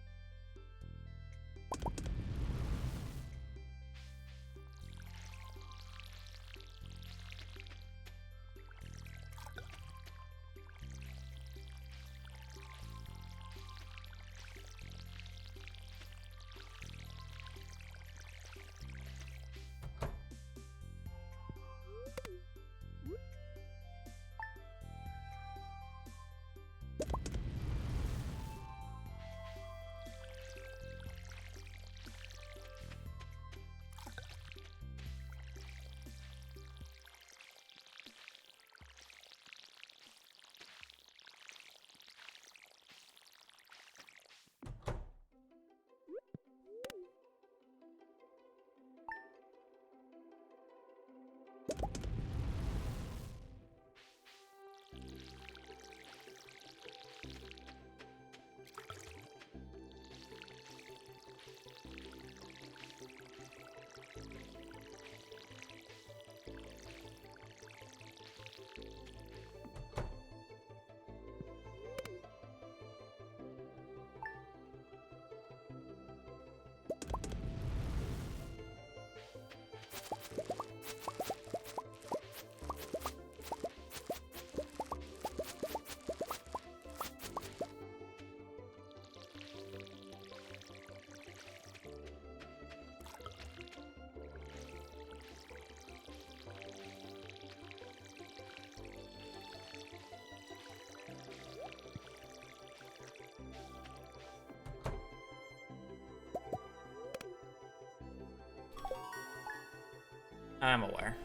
[SPEAKER 1] I'm aware.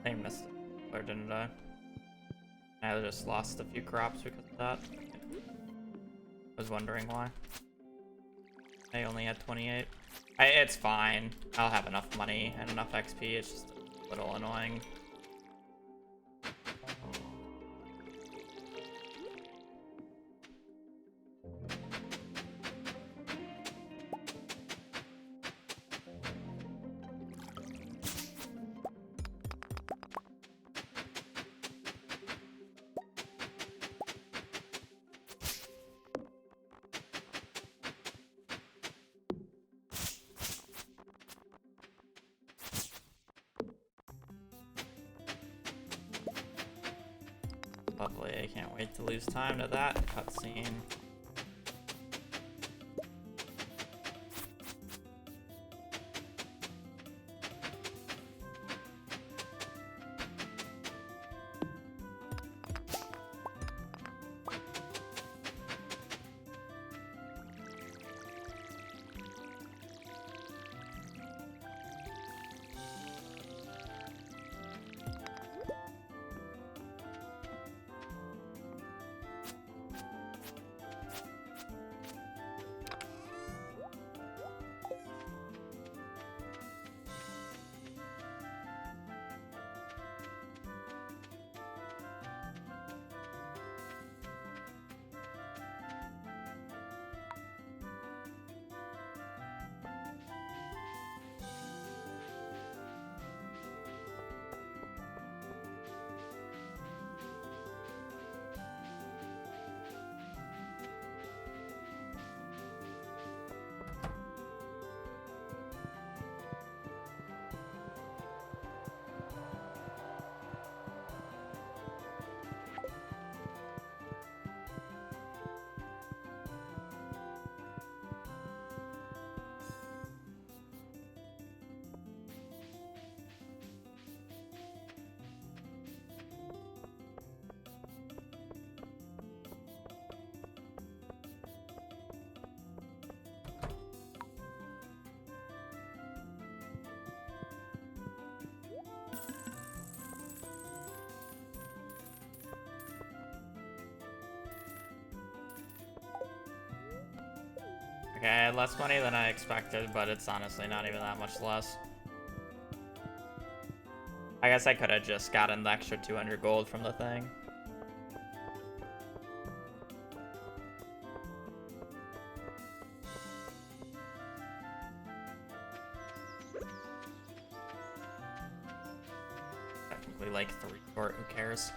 [SPEAKER 1] I missed it, or didn't I? I just lost a few crops because of that. I was wondering why. I only had 28. It's fine. I'll have enough money and enough XP. It's just a little annoying. Lovely, I can't wait to lose time to that cutscene. Okay, I had less money than I expected, but it's honestly not even that much less. I guess I could have just gotten the extra 200 gold from the thing. Technically like 3 short, who cares?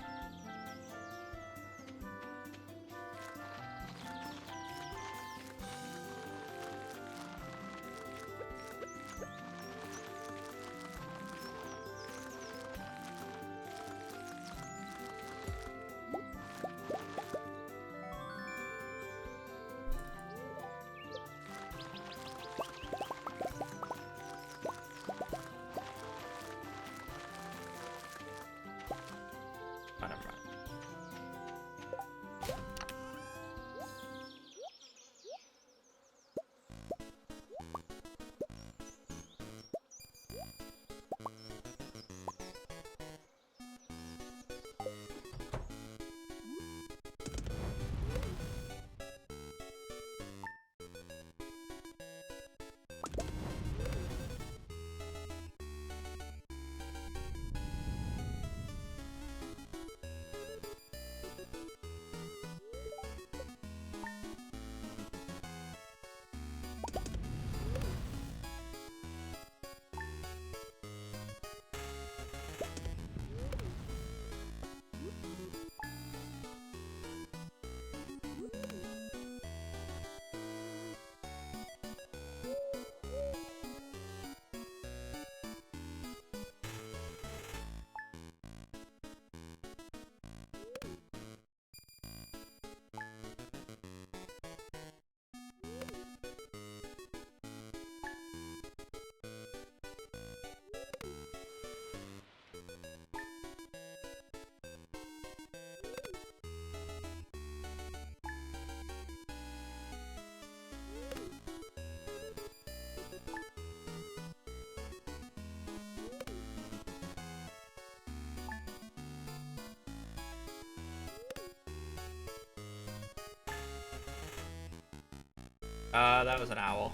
[SPEAKER 1] That was an owl.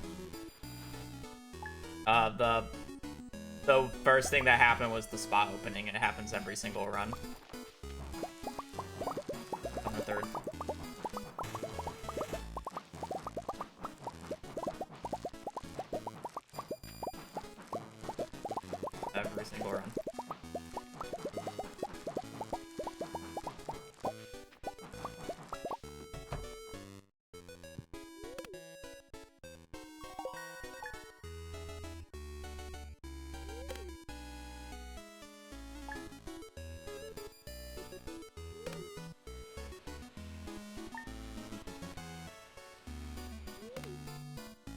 [SPEAKER 1] The first thing that happened was the spot opening, and it happens every single run. On the third. Every single run.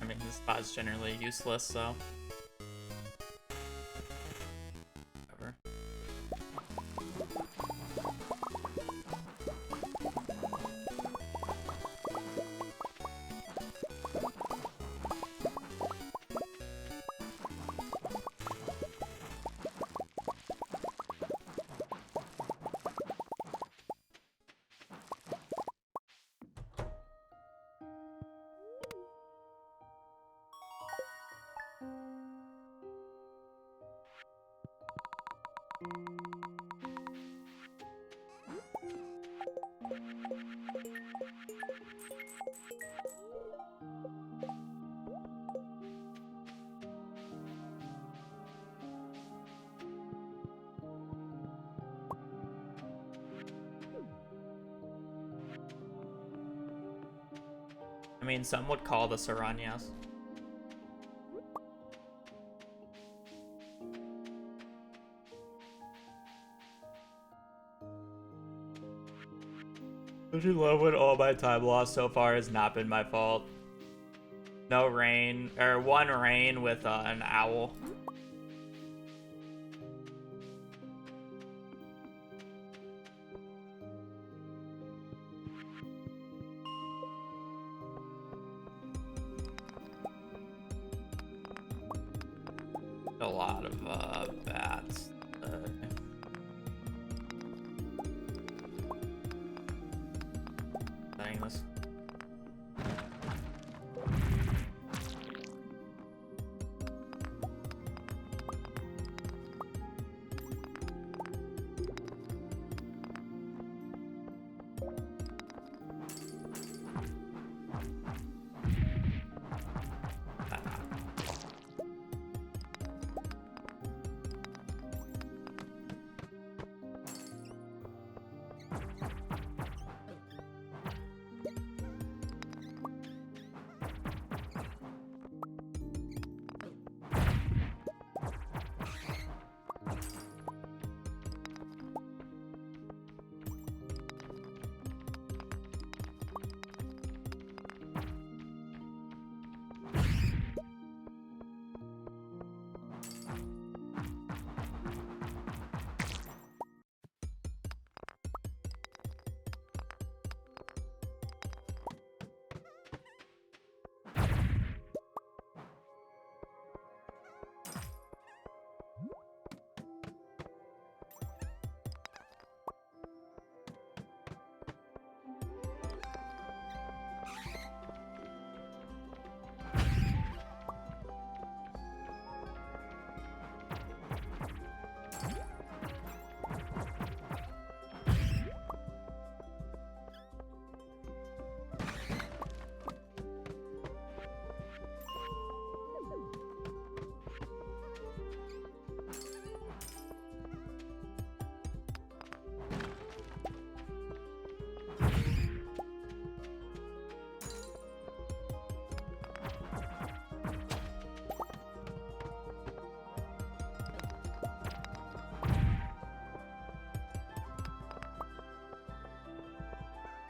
[SPEAKER 1] I mean, this spot's generally useless, so. Whatever. I mean, some would call this a run, yes. Don't you love when all my time lost so far has not been my fault? No rain, or one rain with an owl. A lot of bats. Dang this.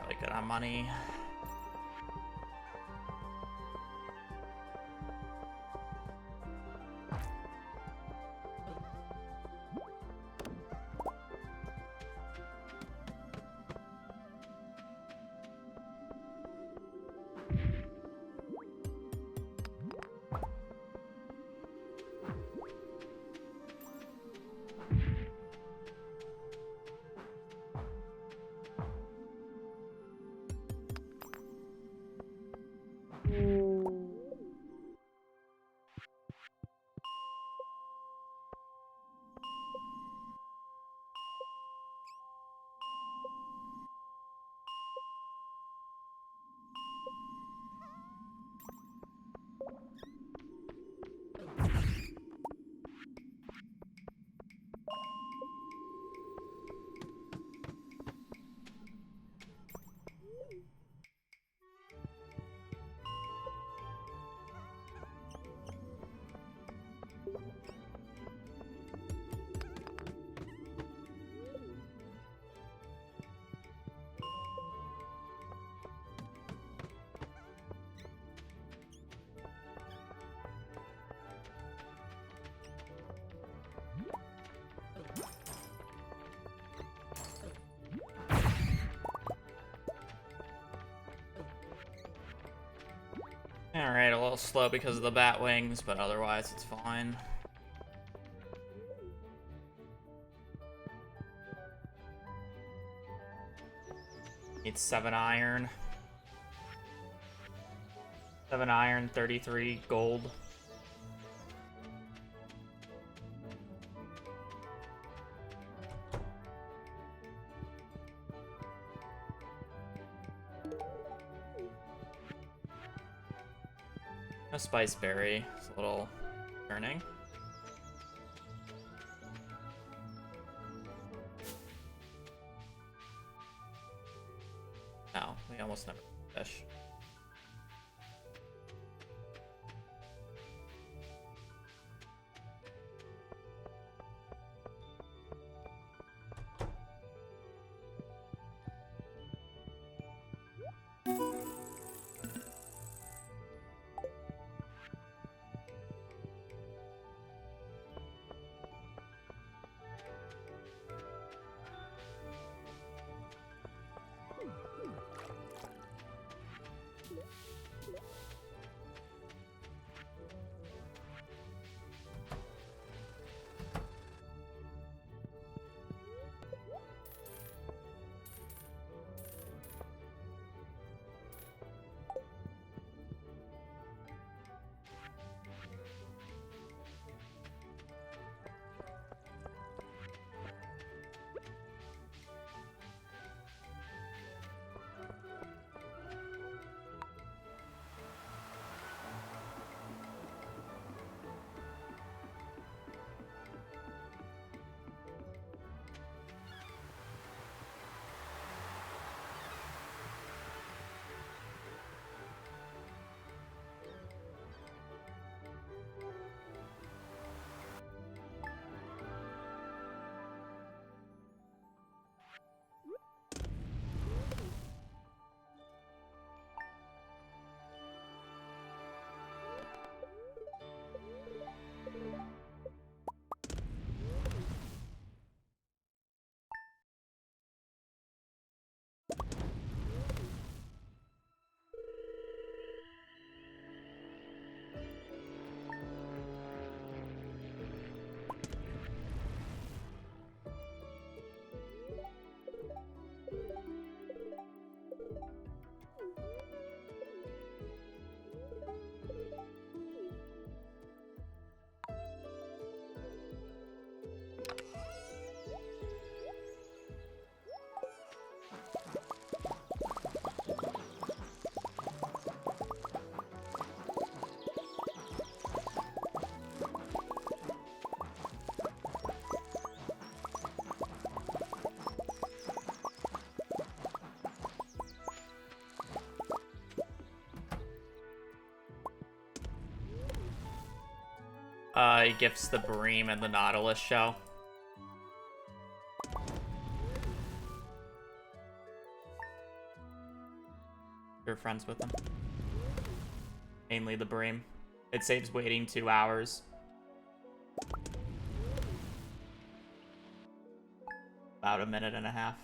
[SPEAKER 1] Really good on money. Alright, a little slow because of the bat wings, but otherwise it's fine. Need 7 iron. 7 iron, 33 gold. A spice berry. It's a little burning. No, we almost never fish. he gifts the Bream and the Nautilus shell. You're friends with him. Mainly the Bream. It saves waiting 2 hours. About a minute and a half.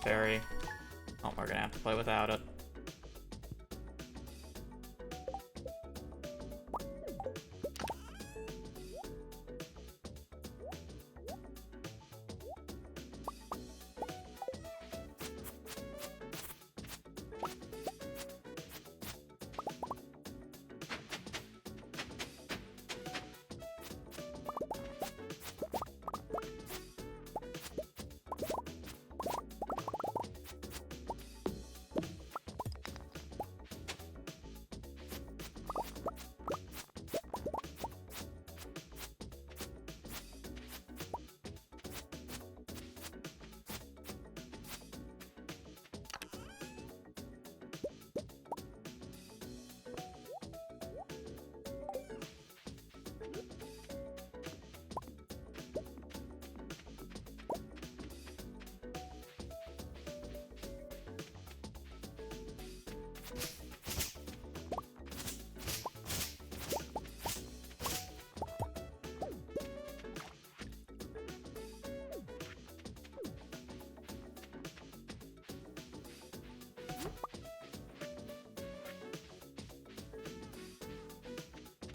[SPEAKER 1] Berry. Oh, we're gonna have to play without it.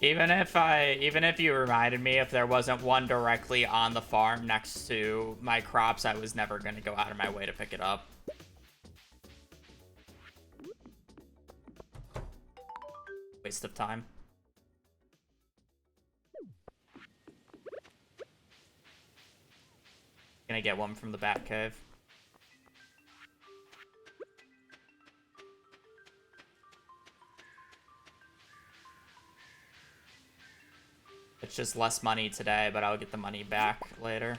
[SPEAKER 1] Even if you reminded me, if there wasn't one directly on the farm next to my crops, I was never gonna go out of my way to pick it up. Waste of time. Gonna get one from the Bat Cave. It's just less money today, but I'll get the money back later.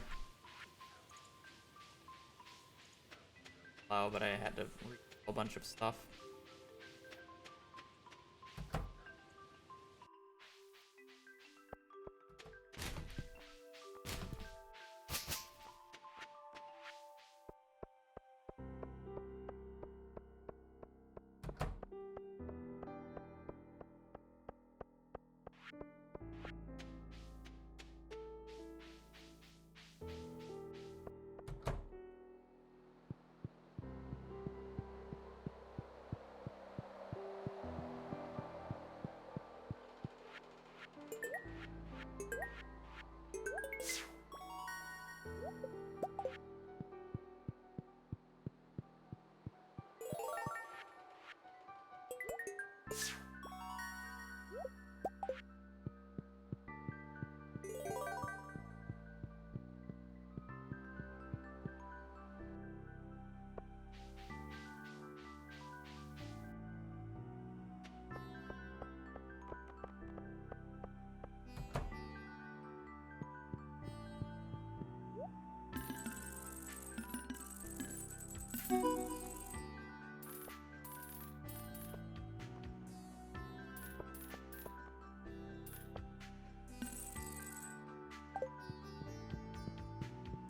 [SPEAKER 1] Oh, but I had to read a whole bunch of stuff.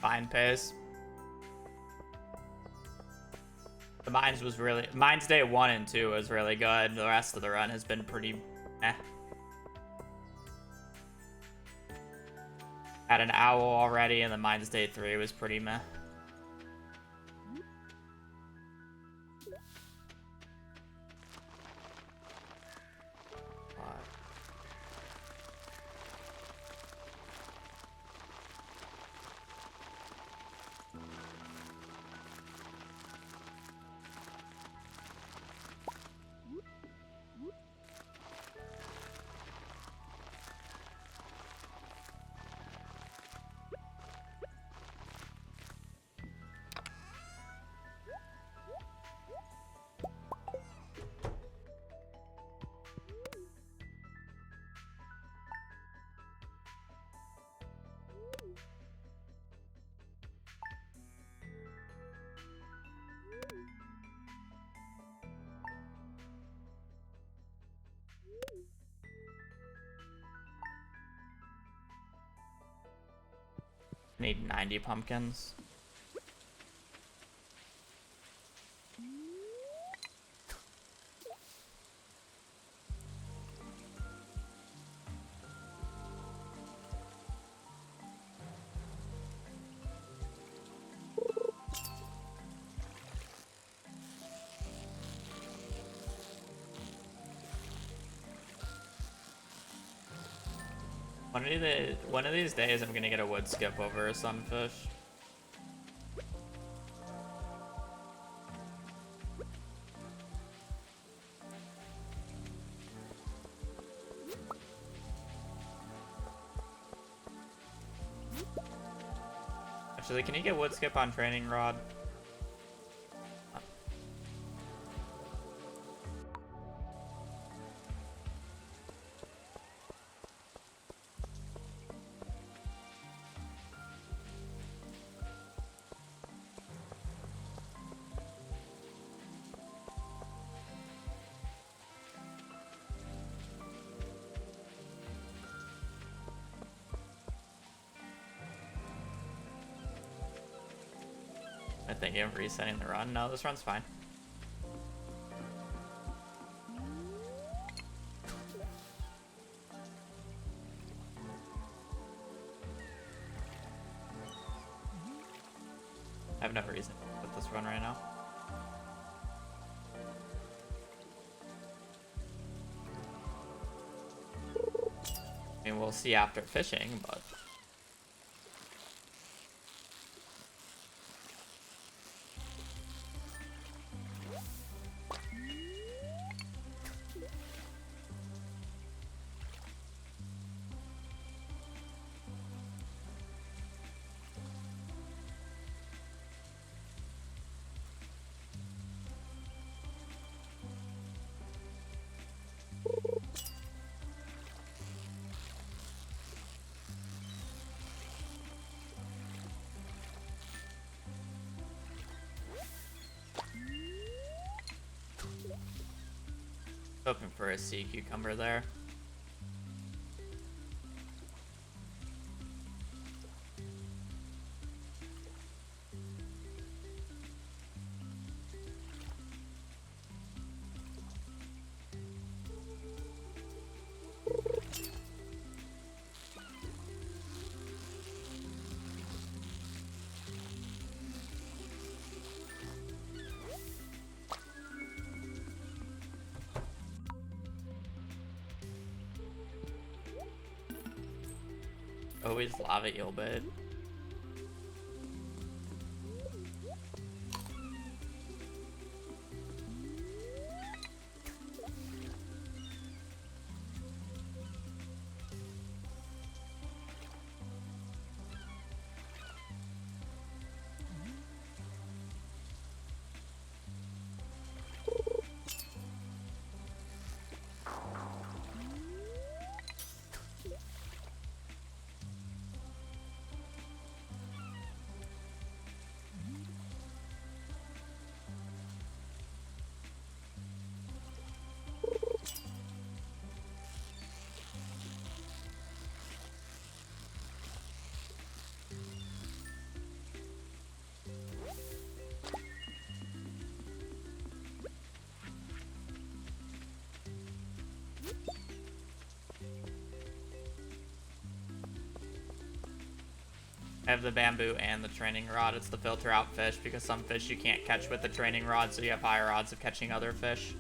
[SPEAKER 1] Fine pace. The Mine's day 1 and 2 was really good. The rest of the run has been pretty eh. Had an owl already, and the Mine's day 3 was pretty meh. Need 90 pumpkins. One of these days, I'm gonna get a wood skip over a sunfish. Actually, can you get wood skip on training rod? I think of resetting the run. No, this run's fine. I have no reason to put this run right now. I mean, we'll see after fishing, but... Hoping for a sea cucumber there. Always lava eel bait. I have the bamboo and the training rod. It's the filter out fish because some fish you can't catch with the training rod, so you have higher odds of catching other fish.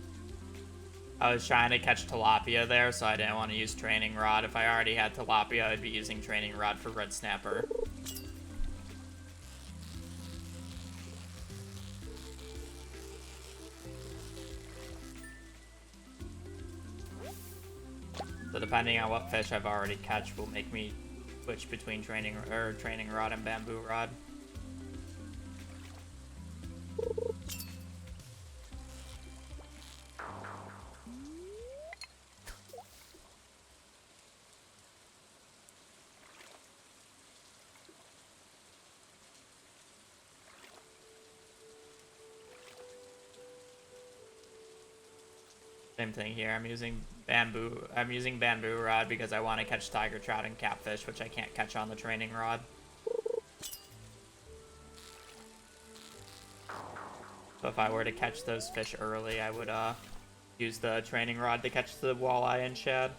[SPEAKER 1] I was trying to catch tilapia there, so I didn't want to use training rod. If I already had tilapia, I'd be using training rod for red snapper. So depending on what fish I've already catch will make me switch between training rod and bamboo rod. Same thing here. I'm using bamboo rod because I want to catch tiger trout and catfish, which I can't catch on the training rod. So if I were to catch those fish early, I would use the training rod to catch the walleye and shad.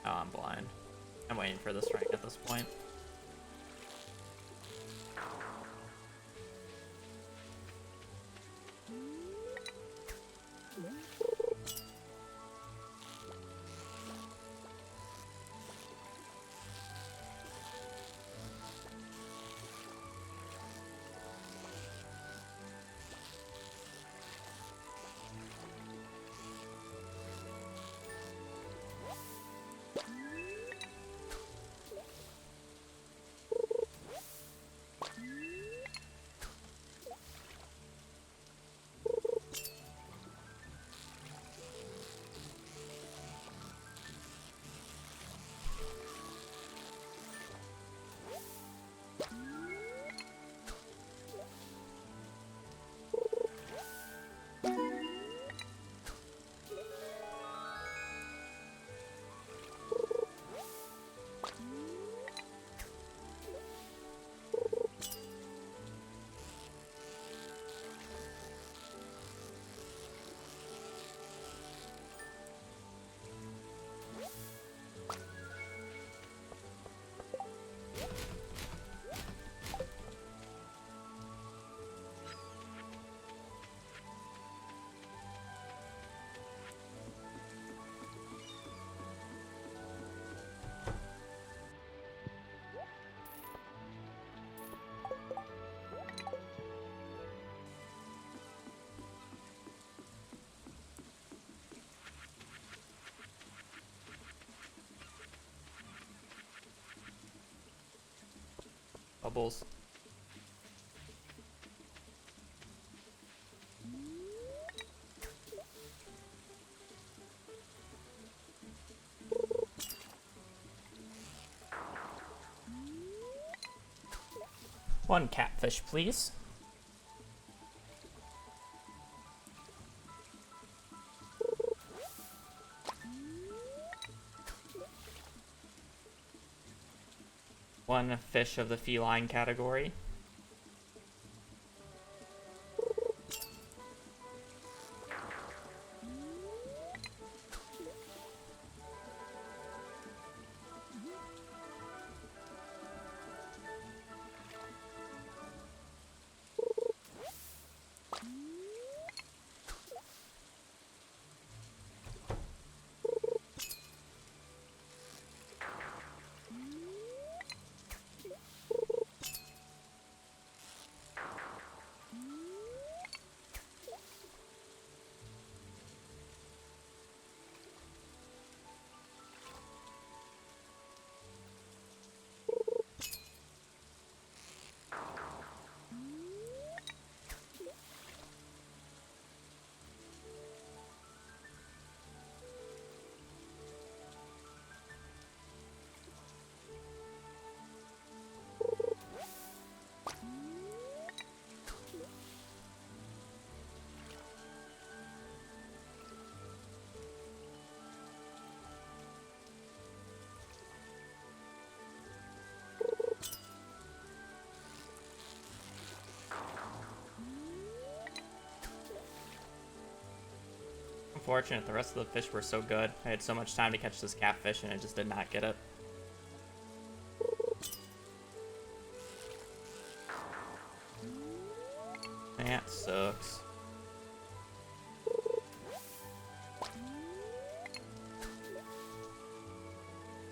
[SPEAKER 1] Oh, I'm blind. I'm waiting for the strike at this point. Bubbles. One catfish, please. One fish of the feline category. Unfortunate, the rest of the fish were so good. I had so much time to catch this catfish and I just did not get it. That sucks.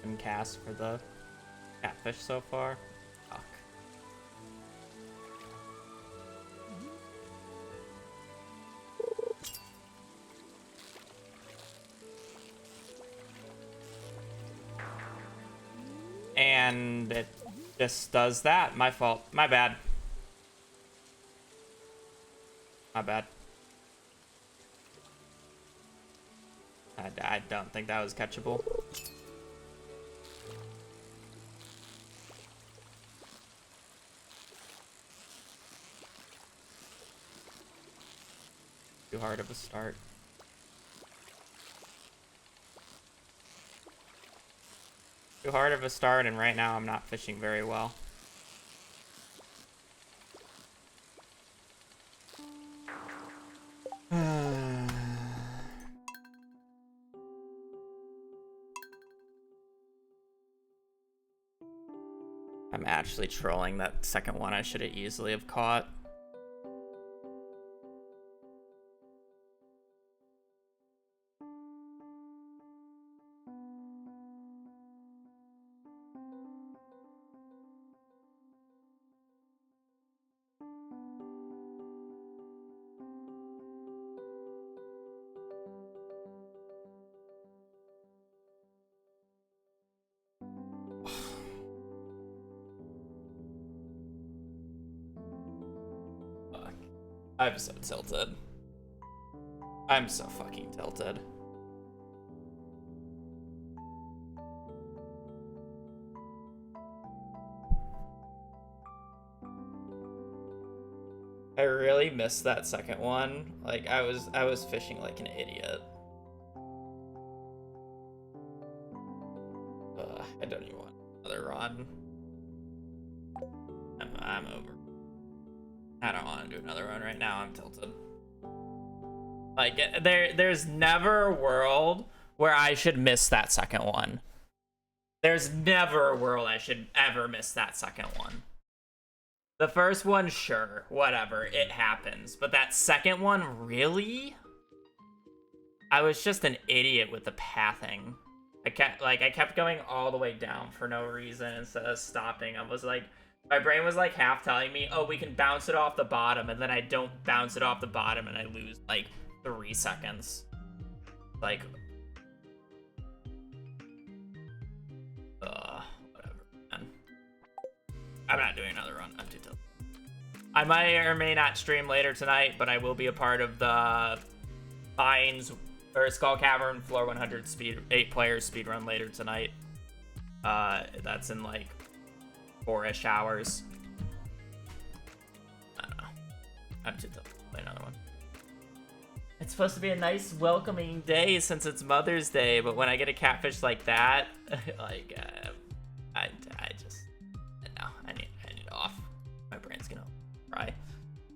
[SPEAKER 1] And cast for the catfish so far. Fuck. And it just does that. My fault. My bad. My bad. I don't think that was catchable. Too hard of a start. Too hard of a start, and right now I'm not fishing very well. I'm actually trolling that second one I should have easily have caught. I'm so tilted. I'm so fucking tilted. I really missed that second one. Like I was fishing like an idiot. I don't even want another run. I'm over. I don't want to do another run right now. I'm tilted. Like there's never a world where I should miss that second one. There's never a world I should ever miss that second one. The first one, sure, whatever, it happens. But that second one, really? I was just an idiot with the pathing. I kept going all the way down for no reason instead of stopping. I was like, my brain was like half telling me, oh, we can bounce it off the bottom, and then I don't bounce it off the bottom and I lose like 3 seconds. Like, whatever, man. I'm not doing another run. I'm too tilted. I might or may not stream later tonight, but I will be a part of the Mines or Skull Cavern Floor 100 8-player speedrun later tonight. That's in like 4-ish hours. I don't know. I'm too tilted to play another one. It's supposed to be a nice welcoming day since it's Mother's Day, but when I get a catfish like that, like I just no, I need off. My brain's gonna fry.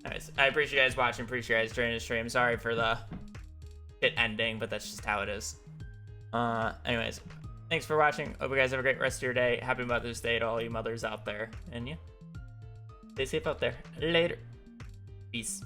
[SPEAKER 1] Anyways, I appreciate you guys watching. Appreciate you guys joining the stream. Sorry for the shit ending, but that's just how it is. Anyways, thanks for watching. Hope you guys have a great rest of your day. Happy Mother's Day to all you mothers out there, and yeah, stay safe out there. Later. Peace.